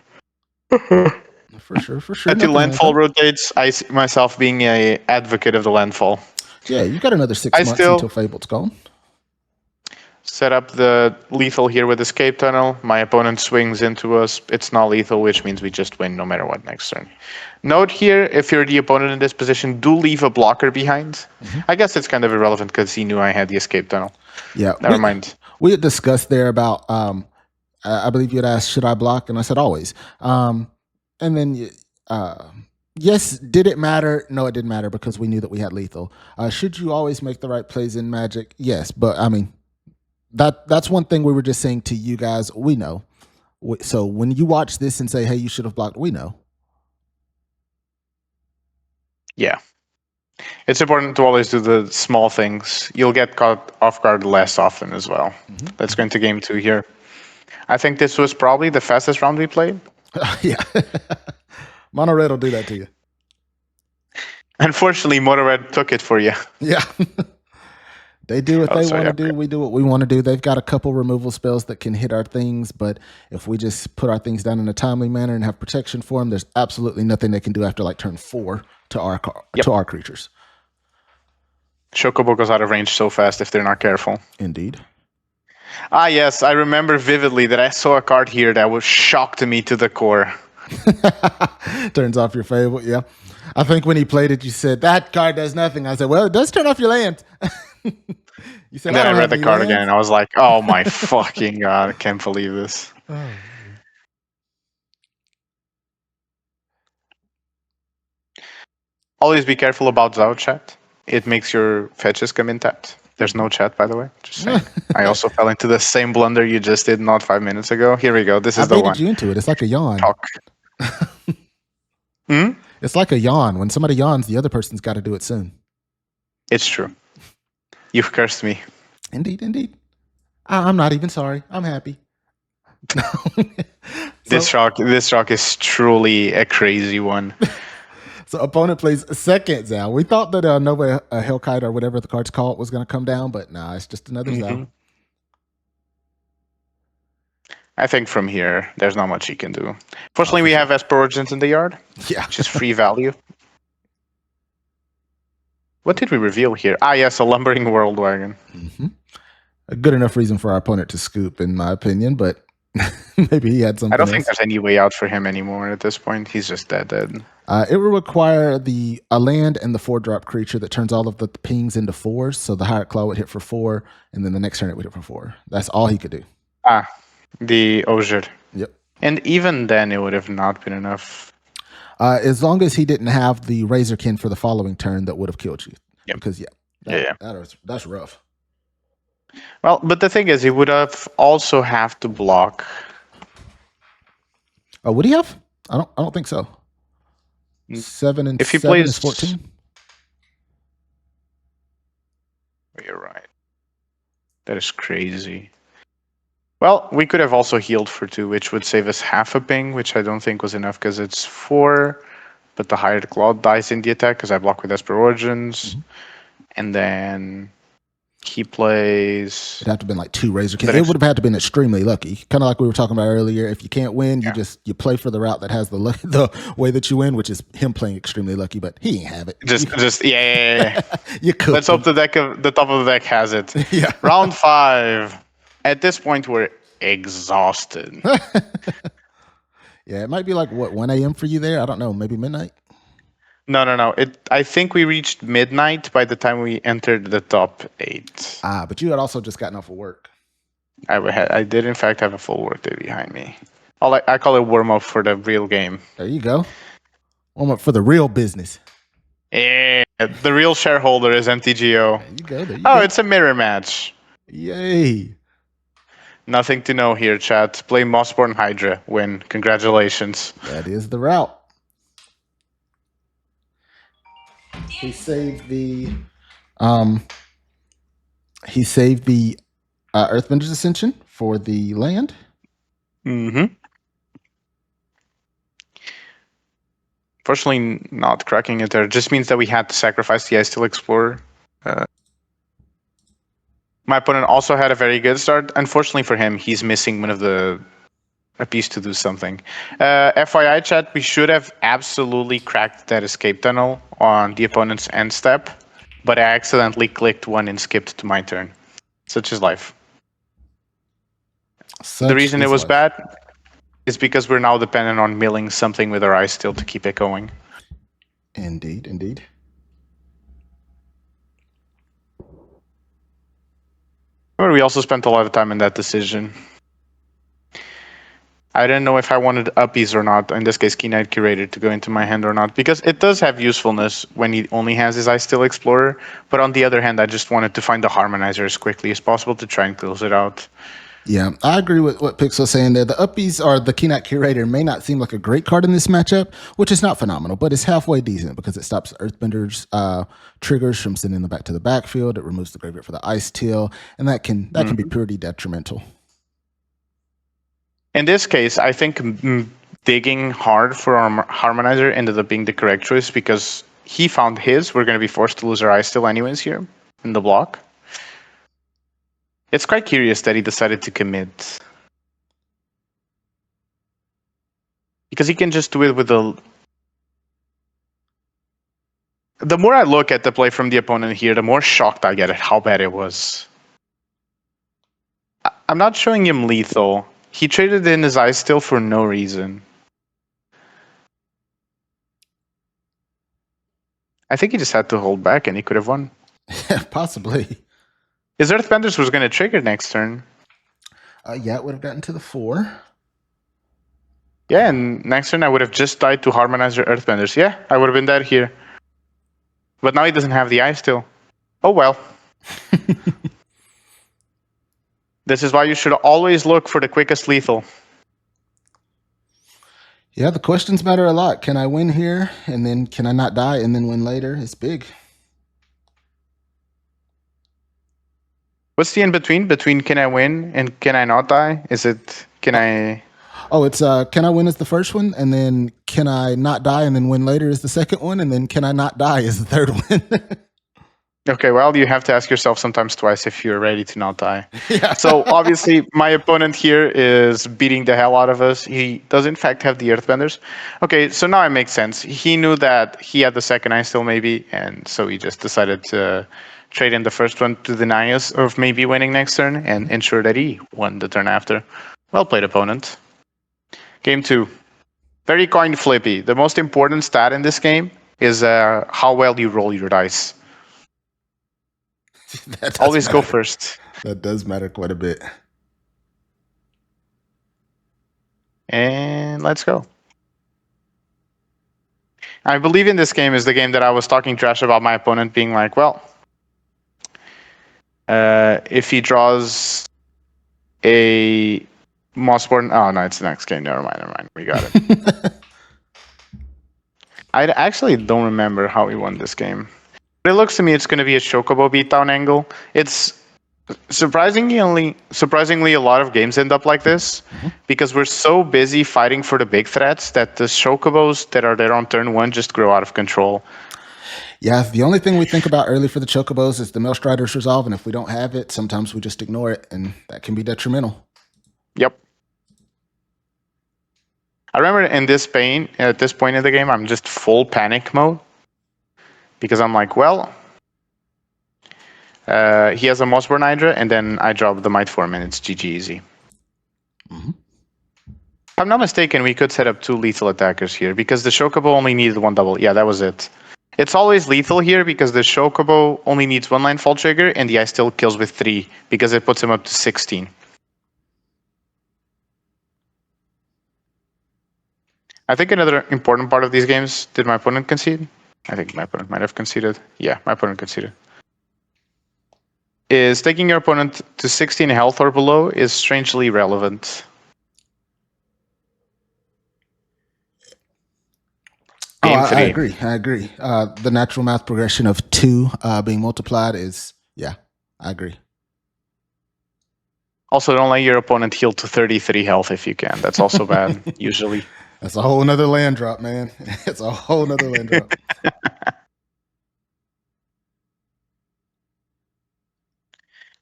For sure. Until nothing wrong with landfall that. rotates, I see myself being a advocate of the landfall. Yeah, you got another 6 I months still- until Fabled's gone. Set up the lethal here with Escape Tunnel. My opponent swings into us. It's not lethal, which means we just win no matter what next turn. Note here, if you're the opponent in this position, do leave a blocker behind. I guess it's kind of irrelevant because he knew I had the Escape Tunnel. Yeah, Never mind. We had discussed there about, I believe you had asked, should I block? And I said, always. And then, yes, did it matter? No, it didn't matter because we knew that we had lethal. Should you always make the right plays in Magic? Yes, but I mean, that's one thing we were just saying to you guys. We know. So when you watch this and say, hey, you should have blocked, we know. Yeah. It's important to always do the small things. You'll get caught off guard less often as well. Let's go into game 2 here. I think this was probably the fastest round we played. Yeah. Mono Red will do that to you. Unfortunately, Mono Red took it for you. Yeah. They do what they sorry, want to do. We do what we want to do. They've got a couple removal spells that can hit our things, but if we just put our things down in a timely manner and have protection for them, there's absolutely nothing they can do after like turn 4 to our to our creatures. Chocobo goes out of range so fast if they're not careful. Indeed. Ah, yes, I remember vividly that I saw a card here that was shocked me to the core. Turns off your Fable. Yeah. I think when he played it, you said, that card does nothing. I said, well, it does turn off your land. You said, And then I don't read have the any card lands. again and I was like, oh my fucking god, I can't believe this. Oh. Always be careful about Zao chat. It makes your fetches come in tapped. There's no chat, by the way. Just saying. I also fell into the same blunder you just did not 5 minutes ago. Here we go. This I is the baited one. you into it. It's like a yawn. Talk. It's like a yawn. When somebody yawns, the other person's got to do it soon. It's true. You've cursed me. Indeed. I'm not even sorry. I'm happy. This shock is truly a crazy one. So opponent plays second Zao. We thought that Nova Hellkite or whatever the card's called was going to come down, but nah, it's just another Zao. I think from here, there's not much you can do. Fortunately, we have Esper Origins in the yard, Yeah. which is free value. What did we reveal here? Ah, yes, a Lumbering World Wagon. A good enough reason for our opponent to scoop, in my opinion, but maybe he had something I don't else. think there's any way out for him anymore at this point. He's just dead. It will require a land and the 4-drop creature that turns all of the pings into 4s. So the Hired Claw would hit for 4, and then the next turn it would hit for 4. That's all he could do. The Osier. Yep. And even then, it would have not been enough. As long as he didn't have the Razorkin for the following turn, that would have killed you. Yep. Because that's rough. Well, but the thing is, he would have also have to block. Oh, would he have? I don't think so. 7 and If he 7 is plays 14. You're right. That is crazy. Well, we could have also healed for 2, which would save us half a ping, which I don't think was enough because it's 4. But the Hired Claw dies in the attack because I block with Esper Origins. And then he plays... It'd have to have been like 2 Razorkin. It would have had to have been extremely lucky. Kind of like we were talking about earlier. If you can't win, you play for the route that has the way that you win, which is him playing extremely lucky, but he ain't have it. Yeah. You could. Let's hope the top of the deck has it. Yeah. Round 5. At this point, we're exhausted. Yeah, it might be like, 1 a.m. for you there? I don't know. Maybe midnight? No. I think we reached midnight by the time we entered the top 8. But you had also just gotten off of work. I did in fact have a full workday behind me. I call it warm up for the real game. There you go. Warm up for the real business. Yeah, the real shareholder is MTGO. There you go. There you Oh, go. it's a mirror match. Yay. Nothing to know here, chat. Play Mossborn Hydra. Win. Congratulations. That is the route. He saved the Earthbender's Ascension for the land. Mm-hmm. Fortunately, not cracking it there just means that we had to sacrifice the Icesteel Explorer. My opponent also had a very good start. Unfortunately for him, he's missing a piece to do something. FYI, chat, we should have absolutely cracked that escape tunnel on the opponent's end step, but I accidentally clicked one and skipped to my turn. Such is life. The reason it was bad is because we're now dependent on milling something with our Icesteel to keep it going. Indeed. But we also spent a lot of time in that decision. I didn't know if I wanted uppies or not, in this case Keen Eyed Curator, to go into my hand or not, because it does have usefulness when he only has his Icesteel Explorer, but on the other hand, I just wanted to find the Harmonizer as quickly as possible to try and close it out. Yeah, I agree with what Pix was saying there. The uppies or the Keen Eyed Curator may not seem like a great card in this matchup, which is not phenomenal, but it's halfway decent because it stops Earthbender's triggers from sending them back to the backfield. It removes the graveyard for the Icesteel, and that can be pretty detrimental. In this case, I think digging hard for our Harmonizer ended up being the correct choice because he found his. We're going to be forced to lose our Icesteel anyways here in the block. It's quite curious that he decided to commit. Because he can just do it with the more I look at the play from the opponent here, the more shocked I get at how bad it was. I'm not showing him lethal. He traded in his Icesteel for no reason. I think he just had to hold back and he could have won. Possibly. His Earthbenders was going to trigger next turn. Yeah, it would have gotten to the 4. Yeah, and next turn I would have just died to Harmonizer Earthbenders. Yeah, I would have been dead here. But now he doesn't have the Icesteel. Oh well. This is why you should always look for the quickest lethal. Yeah, the questions matter a lot. Can I win here? And then can I not die and then win later? It's big. What's the in-between? Between can I win and can I not die? Is it can I... Oh, it's can I win is the first one, and then can I not die and then win later is the second one, and then can I not die is the third one. Okay, well, you have to ask yourself sometimes twice if you're ready to not die. Yeah. So obviously, my opponent here is beating the hell out of us. He does in fact have the Earthbenders. Okay, so now it makes sense. He knew that he had the second Icesteel maybe, and so he just decided to trade in the first one to deny us of maybe winning next turn and ensure that he won the turn after. Well played, opponent. Game 2. Very coin flippy. The most important stat in this game is how well you roll your dice. Always go first. That does matter quite a bit. And let's go. I believe in this game is the game that I was talking trash about my opponent being like, well, if he draws a Mossborn... Oh, no, it's the next game. Never mind. We got it. I actually don't remember how we won this game. But it looks to me it's going to be a Chocobo beatdown angle. It's surprisingly a lot of games end up like this because we're so busy fighting for the big threats that the Chocobos that are there on turn 1 just grow out of control. Yeah, the only thing we think about early for the Chocobos is the Maelstrider's Resolve, and if we don't have it, sometimes we just ignore it, and that can be detrimental. Yep. I remember at this point in the game, I'm just full panic mode because I'm like, well, he has a Mossborn Hydra, and then I drop the Might Form, and it's GG easy. I'm not mistaken, we could set up 2 lethal attackers here because the Chocobo only needed 1 double. Yeah, that was it. It's always lethal here because the Chocobo only needs 1 line fall trigger and the Ice still kills with 3 because it puts him up to 16. I think another important part of these games, did my opponent concede? I think my opponent might have conceded. Yeah, my opponent conceded. Is taking your opponent to 16 health or below is strangely relevant. Game 3. I agree. The natural math progression of 2 being multiplied is, yeah, I agree. Also, don't let your opponent heal to 33 health if you can. That's also bad, usually. That's a whole nother land drop, man. It's a whole nother land drop.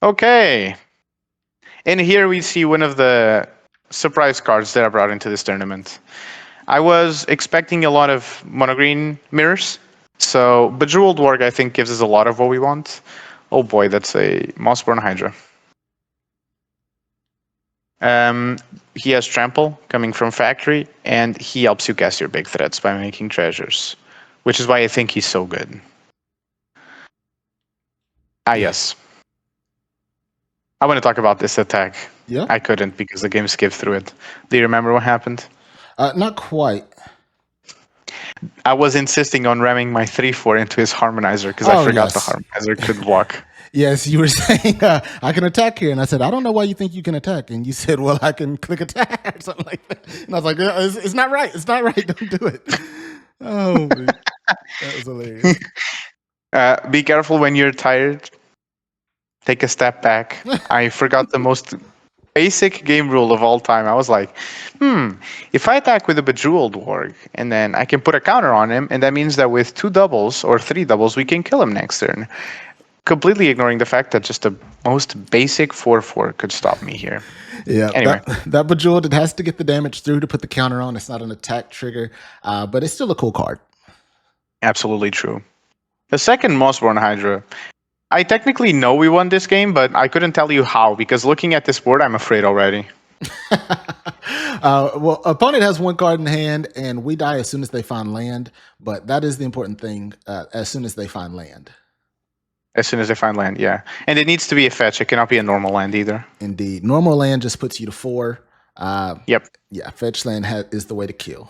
Okay. And here we see one of the surprise cards that I brought into this tournament. I was expecting a lot of monogreen mirrors. So Bejeweled Warg, I think, gives us a lot of what we want. Oh boy, that's a Mossborn Hydra. He has Trample coming from Factory, and he helps you cast your big threats by making treasures, which is why I think he's so good. Yes. I want to talk about this attack. Yeah. I couldn't because the game skipped through it. Do you remember what happened? Not quite. I was insisting on ramming my 3/4 into his Harmonizer because I forgot the Harmonizer could walk. Yes, you were saying I can attack here, and I said I don't know why you think you can attack, and you said, well, I can click attack or something like that, and I was like, it's not right, it's not right, don't do it. Oh, man. That was hilarious. Be careful when you're tired. Take a step back. I forgot the most basic game rule of all time. I was like, if I attack with a Bejeweled Warg, and then I can put a counter on him, and that means that with 2 doubles or 3 doubles, we can kill him next turn. Completely ignoring the fact that just the most basic 4/4 could stop me here. Yeah, anyway. that Bejeweled, it has to get the damage through to put the counter on. It's not an attack trigger, but it's still a cool card. Absolutely true. The second Mossborn Hydra, I technically know we won this game, but I couldn't tell you how, because looking at this board, I'm afraid already. Well, opponent has 1 card in hand, and we die as soon as they find land, but that is the important thing, as soon as they find land. As soon as they find land, yeah. And it needs to be a fetch. It cannot be a normal land either. Indeed. Normal land just puts you to 4. Yep. Yeah, fetch land is the way to kill.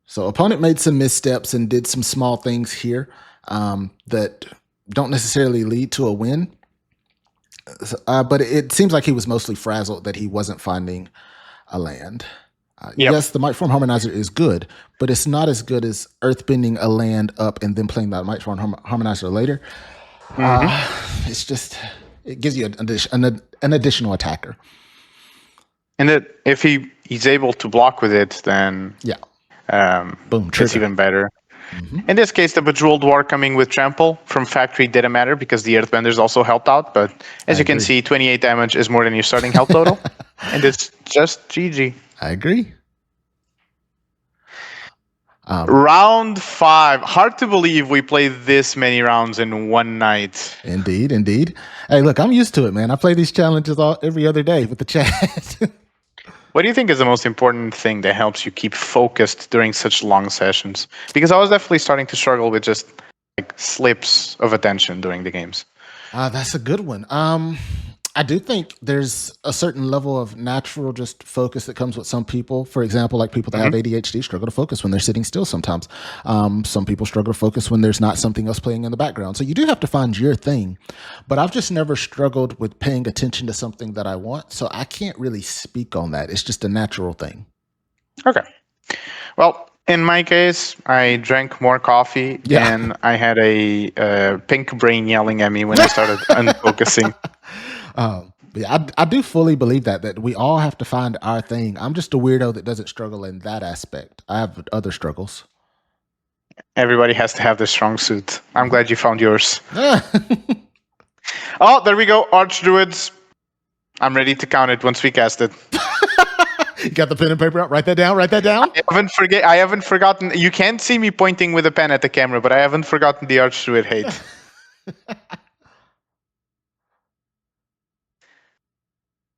So opponent made some missteps and did some small things here that don't necessarily lead to a win. But it seems like he was mostly frazzled that he wasn't finding a land. Yes, the Mightform Harmonizer is good, but it's not as good as earthbending a land up and then playing that Mightform Harmonizer later. It's just, it gives you an additional attacker. And that if he's able to block with it, then boom, it's even better. In this case, the Bejeweled Warg coming with Trample from Factory didn't matter because the Earthbenders also helped out. But as you can see, 28 damage is more than your starting health total. And it's just GG. I agree. Round 5. Hard to believe we played this many rounds in one night. Indeed, indeed. Hey, look, I'm used to it, man. I play these challenges every other day with the chat. What do you think is the most important thing that helps you keep focused during such long sessions? Because I was definitely starting to struggle with just like slips of attention during the games. That's a good one. I do think there's a certain level of natural just focus that comes with some people. For example, like people that have ADHD struggle to focus when they're sitting still sometimes. Some people struggle to focus when there's not something else playing in the background. So you do have to find your thing. But I've just never struggled with paying attention to something that I want. So I can't really speak on that. It's just a natural thing. Okay. Well, in my case, I drank more coffee and I had a pink brain yelling at me when I started unfocusing. Yeah, I do fully believe that we all have to find our thing. I'm just a weirdo that doesn't struggle in that aspect. I have other struggles. Everybody has to have their strong suit. I'm glad you found yours. Oh, there we go. Archdruids. I'm ready to count it once we cast it. You got the pen and paper out? Write that down. Write that down. I haven't forgotten. You can't see me pointing with a pen at the camera, but I haven't forgotten the Archdruid hate.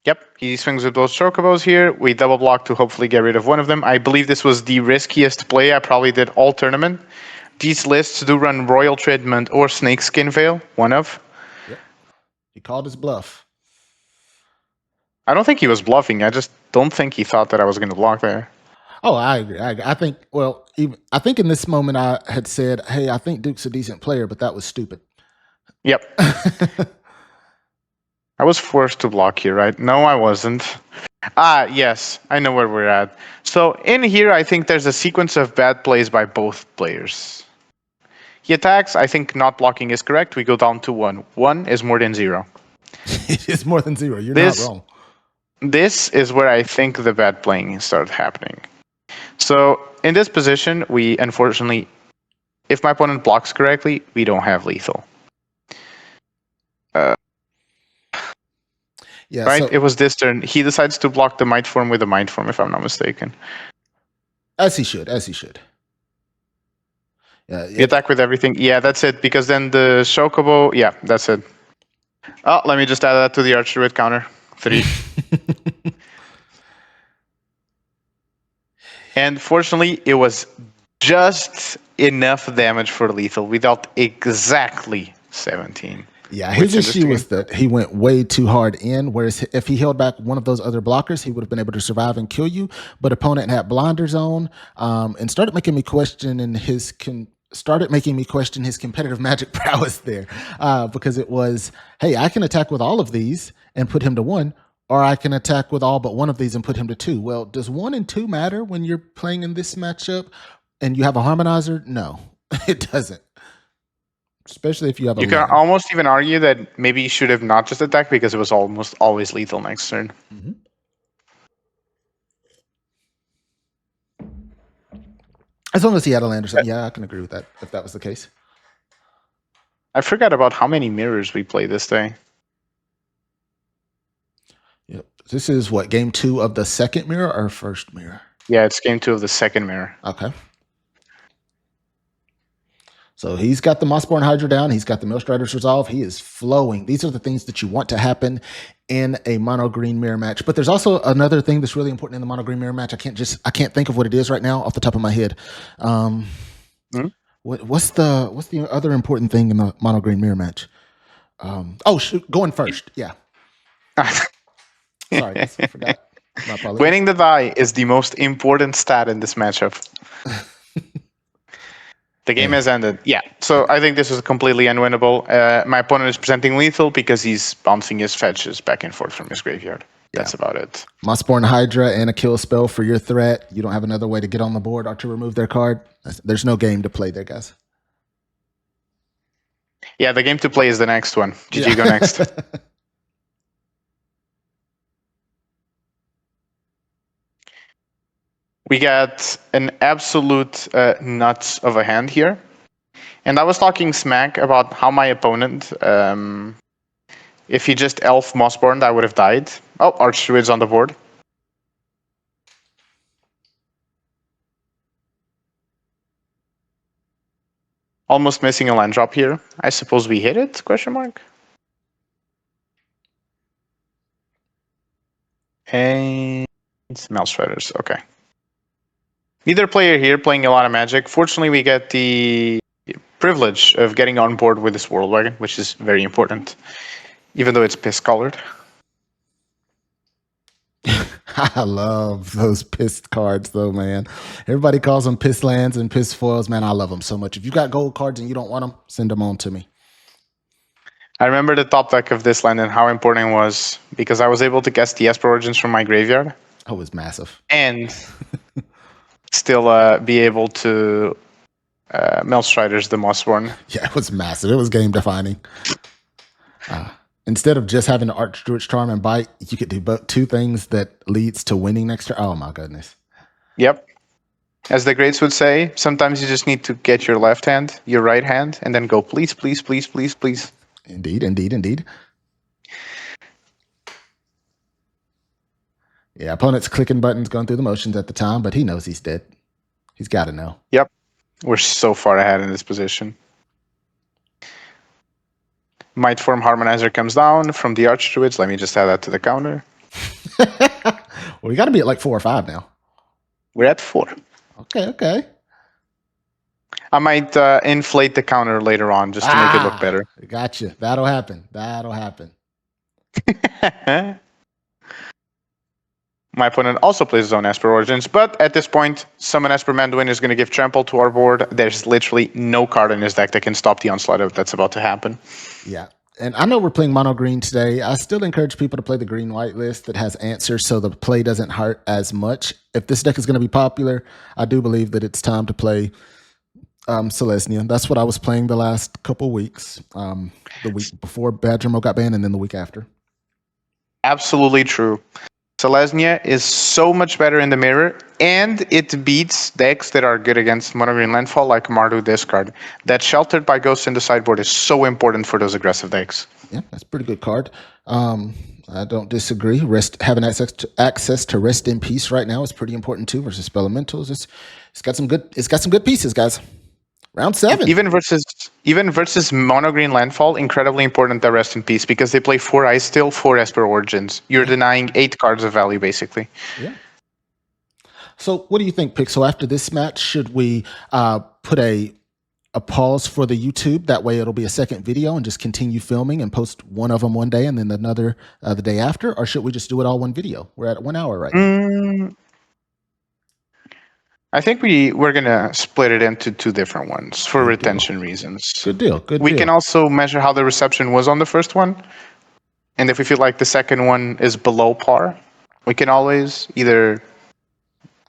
Yep, he swings with both chocobos here. We double block to hopefully get rid of one of them. I believe this was the riskiest play I probably did all tournament. These lists do run Royal Treatment or Snakeskin Veil, one of. Yep. He called his bluff. I don't think he was bluffing. I just don't think he thought that I was going to block there. Oh, I agree. I think, well, I think in this moment I had said, hey, I think Duke's a decent player, but that was stupid. Yep. I was forced to block here, right? No, I wasn't. Yes, I know where we're at. So in here, I think there's a sequence of bad plays by both players. He attacks. I think not blocking is correct. We go down to 1. 1 is more than 0. It is more than 0. You're not wrong. This is where I think the bad playing started happening. So in this position, we unfortunately, if my opponent blocks correctly, we don't have lethal. Yeah, right? so, It was this turn. He decides to block the Might Form with a Mind Form, if I'm not mistaken. as he should. Yeah, You attack with everything. Yeah, that's it. Because then the Chocobo, yeah, that's it. Oh, let me just add that to the Archduet counter. 3. And fortunately, it was just enough damage for lethal without exactly 17. Yeah, his issue was that he went way too hard in, whereas if he held back one of those other blockers, he would have been able to survive and kill you. But opponent had blinders on and started making me question his competitive magic prowess there because it was, hey, I can attack with all of these and put him to 1, or I can attack with all but one of these and put him to 2. Well, does 1 and 2 matter when you're playing in this matchup and you have a harmonizer? No, it doesn't. Especially if you have a You can almost even argue that maybe you should have not just attacked because it was almost always lethal next turn. Mm-hmm. As long as he had a land or something. Yeah, I can agree with that if that was the case. I forgot about how many mirrors we played this day. Yep. This is what, game 2 of the second mirror or first mirror? Yeah, it's game 2 of the second mirror. Okay. So he's got the Mossborn Hydra down. He's got the Millstrider's Resolve. He is flowing. These are the things that you want to happen in a mono green mirror match. But there's also another thing that's really important in the mono green mirror match. I can't think of what it is right now off the top of my head. What's the other important thing in the mono green mirror match? Going first. Yeah. Sorry, I forgot. My apologies. Winning the die is the most important stat in this matchup. The game has ended. Yeah, so I think this is completely unwinnable. My opponent is presenting lethal because he's bouncing his fetches back and forth from his graveyard. That's about it. Mossborn Hydra and a kill spell for your threat. You don't have another way to get on the board or to remove their card. There's no game to play there, guys. Yeah, the game to play is the next one. GG, go next. We got an absolute nuts of a hand here. And I was talking smack about how my opponent, if he just elf Mossborn, I would have died. Oh, Archdruid's on the board. Almost missing a land drop here. I suppose we hit it? Question mark. And Millstriders. Okay. Neither player here playing a lot of Magic. Fortunately, we get the privilege of getting on board with this World Wagon, which is very important, even though it's piss-colored. I love those pissed cards, though, man. Everybody calls them piss lands and piss foils. Man, I love them so much. If you got gold cards and you don't want them, send them on to me. I remember the top deck of this land and how important it was because I was able to guess the Esper Origins from my graveyard. Oh, it was massive. And still be able to Millstriders the Mossborn. Yeah, it was massive. It was game defining. Instead of just having the Archdruid's Charm and Bite, you could do both two things that leads to winning next turn. Oh my goodness. Yep. As the greats would say, sometimes you just need to get your left hand, your right hand, and then go please, please, please, please, please. Indeed, indeed, indeed. Yeah, opponent's clicking buttons, going through the motions at the time, but he knows he's dead. He's got to know. Yep. We're so far ahead in this position. Might Form Harmonizer comes down from the Archdruids. Let me just add that to the counter. Well, we got to be at like 4 or 5 now. We're at 4. Okay. I might inflate the counter later on just to make it look better. Gotcha. That'll happen. My opponent also plays his own Esper Origins, but at this point, summon Esper Manduin is going to give Trample to our board. There's literally no card in his deck that can stop the onslaught that's about to happen. Yeah. And I know we're playing mono green today. I still encourage people to play the green-white list that has answers so the play doesn't hurt as much. If this deck is going to be popular, I do believe that it's time to play Selesnya. That's what I was playing the last couple weeks. The week before Badger Mo got banned and then the week after. Absolutely true. Selesnya is so much better in the mirror, and it beats decks that are good against mono green landfall like Mardu discard. That Sheltered by Ghosts in the sideboard is so important for those aggressive decks. Yeah, that's a pretty good card. I don't disagree. Having access to Rest in Peace right now is pretty important too versus Spelementals. It's got some good pieces, guys. Round 7. Even versus mono green landfall, incredibly important that Rest in Peace because they play 4 Ice Steel, 4 Esper Origins. You're denying 8 cards of value basically. Yeah. So what do you think, Pixel? After this match, should we put a pause for the YouTube? That way it'll be a second video and just continue filming and post one of them one day and then another the day after? Or should we just do it all one video? We're at 1 hour right now. I think we're going to split it into 2 different ones for retention reasons. Good deal. We can also measure how the reception was on the first one. And if we feel like the second one is below par, we can always either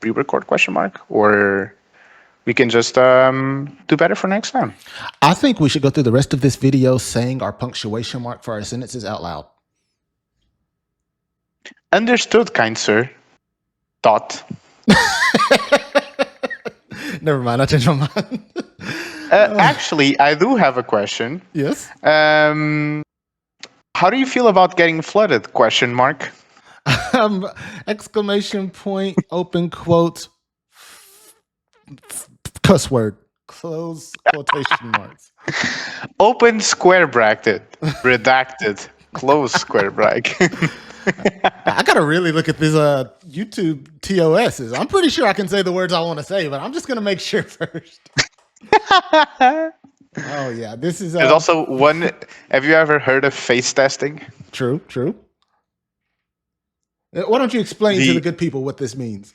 re-record ? Or we can just do better for next time. I think we should go through the rest of this video saying our punctuation mark for our sentences out loud. Understood, kind sir. Dot. Never mind, I changed my mind. Actually, I do have a question. Yes. How do you feel about getting flooded? ? Exclamation point, open quote, cuss word, close quotation marks. Open square bracket, redacted, close square bracket. I gotta really look at this YouTube TOSs. I'm pretty sure I can say the words I want to say, but I'm just gonna make sure first. Oh yeah, this is. There's also one. Have you ever heard of face testing? True. Why don't you explain to the good people what this means?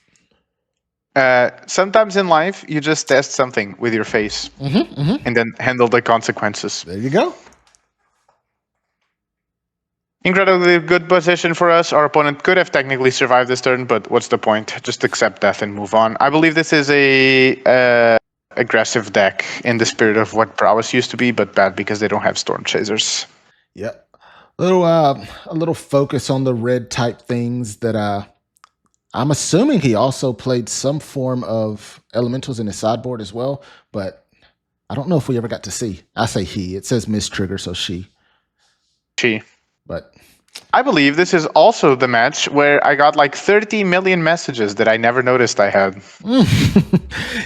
Sometimes in life, you just test something with your face and then handle the consequences. There you go. Incredibly good position for us. Our opponent could have technically survived this turn, but what's the point? Just accept death and move on. I believe this is a aggressive deck in the spirit of what Prowess used to be, but bad because they don't have Storm Chasers. Yep. A little focus on the red type things that I'm assuming he also played some form of elementals in his sideboard as well, but I don't know if we ever got to see. I say he. It says Miss Trigger, so she. But I believe this is also the match where I got like 30 million messages that I never noticed I had.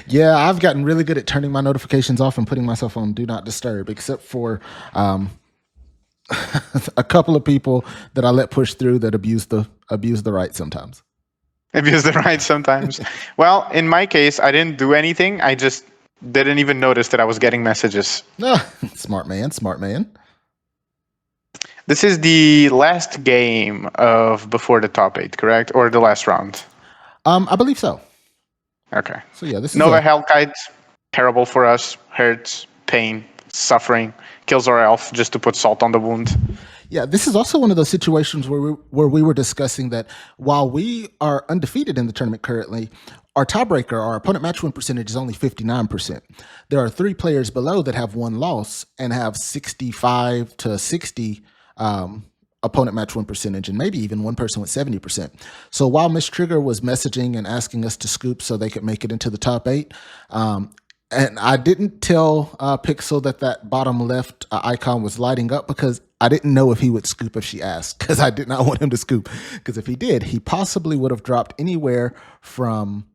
Yeah, I've gotten really good at turning my notifications off and putting myself on Do Not Disturb, except for a couple of people that I let push through that abuse the right sometimes. Abuse the right sometimes. Well, in my case, I didn't do anything. I just didn't even notice that I was getting messages. Smart man. This is the last game of Before the Top 8, correct? Or the last round? I believe so. Okay. So yeah, this is Nova Hellkite, terrible for us. Hurts, pain, suffering, kills our elf just to put salt on the wound. Yeah, this is also one of those situations where we were discussing that while we are undefeated in the tournament currently, our tiebreaker, our opponent match win percentage is only 59%. There are 3 players below that have 1 loss and have 65 to 60 opponent match win percentage, and maybe even one person with 70%. So while Miss Trigger was messaging and asking us to scoop so they could make it into the top 8, and I didn't tell Pixel that bottom left icon was lighting up because I didn't know if he would scoop if she asked, because I did not want him to scoop. Because if he did, he possibly would have dropped anywhere from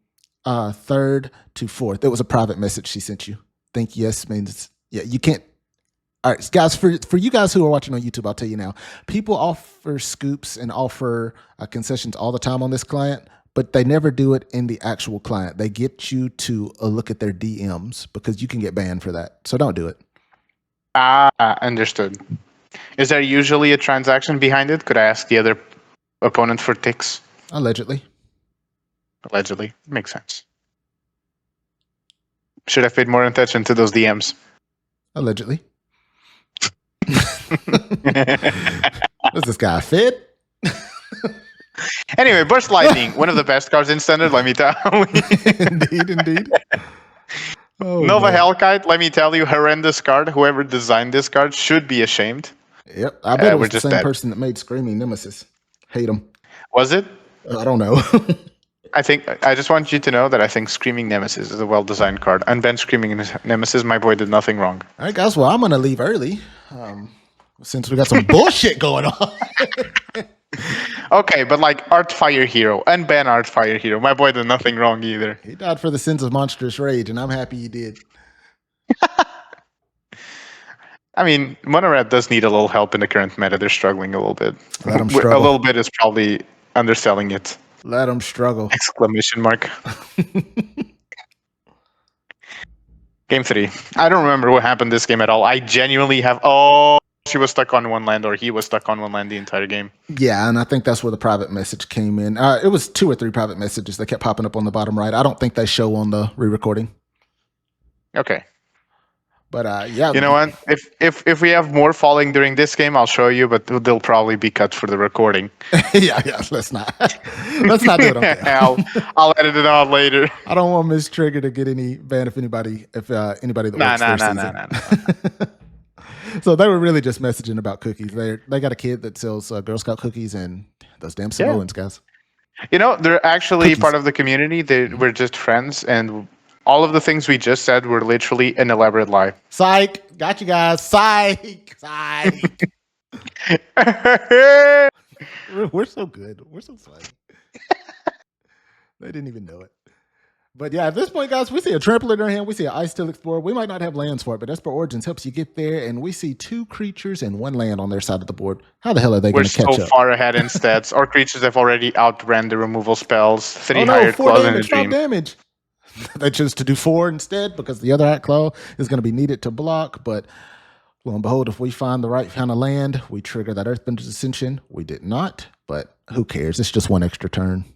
3rd to 4th. It was a private message she sent you. Think yes means, yeah, you can't. All right, guys, for you guys who are watching on YouTube, I'll tell you now, people offer scoops and offer concessions all the time on this client, but they never do it in the actual client. They get you to look at their DMs because you can get banned for that. So don't do it. Ah, understood. Is there usually a transaction behind it? Could I ask the other opponent for ticks? Allegedly. Allegedly. Makes sense. Should have paid more attention to those DMs. Allegedly. Is this guy fit? Anyway, Burst Lightning, one of the best cards in Standard, let me tell you. Indeed. Oh, Nova man. Hellkite, let me tell you, horrendous card. Whoever designed this card should be ashamed. Yep, I bet it we're was the just same dead. person that made Screaming Nemesis. Hate him. Was it? I don't know. I just want you to know that I think Screaming Nemesis is a well-designed card. Unban Screaming Nemesis, my boy did nothing wrong. All right, guys. Well, I'm going to leave early since we got some bullshit going on. Okay, but like Artfire Hero, unban Artfire Hero. My boy did nothing wrong either. He died for the sins of monstrous rage, and I'm happy he did. I mean, Mono Red does need a little help in the current meta. They're struggling a little bit. Let 'em A struggle. little bit is probably underselling it. Let him struggle. Exclamation mark. Game 3. I don't remember what happened this game at all. I genuinely have... Oh, she was stuck on one land, or he was stuck on one land the entire game. Yeah, and I think that's where the private message came in. It was 2 or 3 private messages that kept popping up on the bottom right. I don't think they show on the re-recording. Okay. But yeah, You know what? If we have more falling during this game, I'll show you, but they'll probably be cut for the recording. yeah. Let's not do it. On camera. I'll edit it out later. I don't want Miss Trigger to get any ban if anybody that works there sees it. So they were really just messaging about cookies. They got a kid that sells Girl Scout cookies and those damn Samoans, guys. You know, they're actually Cookies. part of the community. We're just friends, and all of the things we just said were literally an elaborate lie. Psych, got you guys. Psych. We're so good. We're so funny. They didn't even know it. But yeah, at this point, guys, we see a trampoline in our hand. We see an Ice Steel Explorer. We might not have lands for it, but Esper Origins helps you get there. And we see 2 creatures and 1 land on their side of the board. How the hell are they going We're to catch so up? far ahead in stats. Our creatures have already outran the removal spells. 3 Oh no, hired 4 claws in a damage, 5 dream. damage. They chose to do 4 instead because the other Hot Claw is going to be needed to block. But lo and behold, if we find the right kind of land, we trigger that Earthbender's Ascension. We did not, but who cares? It's just 1 extra turn.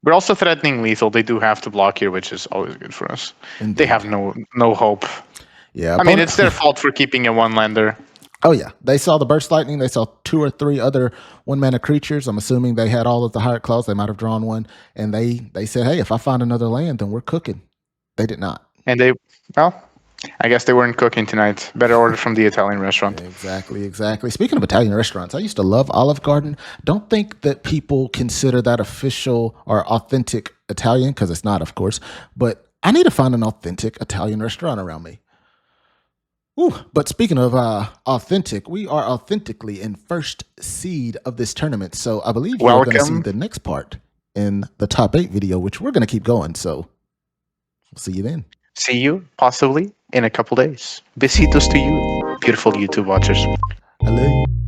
We're also threatening lethal. They do have to block here, which is always good for us. Indeed. They have no hope. Yeah, I mean, it's their fault for keeping a 1-lander. Oh yeah, they saw the Burst Lightning. They saw 2 or 3 other 1-mana creatures. I'm assuming they had all of the Hired Claws. They might have drawn one, and they said, "Hey, if I find another land, then we're cooking." They did not. And I guess they weren't cooking tonight. Better order from the Italian restaurant. Exactly. Speaking of Italian restaurants, I used to love Olive Garden. Don't think that people consider that official or authentic Italian, because it's not, of course. But I need to find an authentic Italian restaurant around me. Ooh, but speaking of authentic, we are authentically in first seed of this tournament. So I believe you're going to see the next part in the top 8 video, which we're going to keep going. So we'll see you then. See you, possibly, in a couple days. Besitos to you, beautiful YouTube watchers. I love you.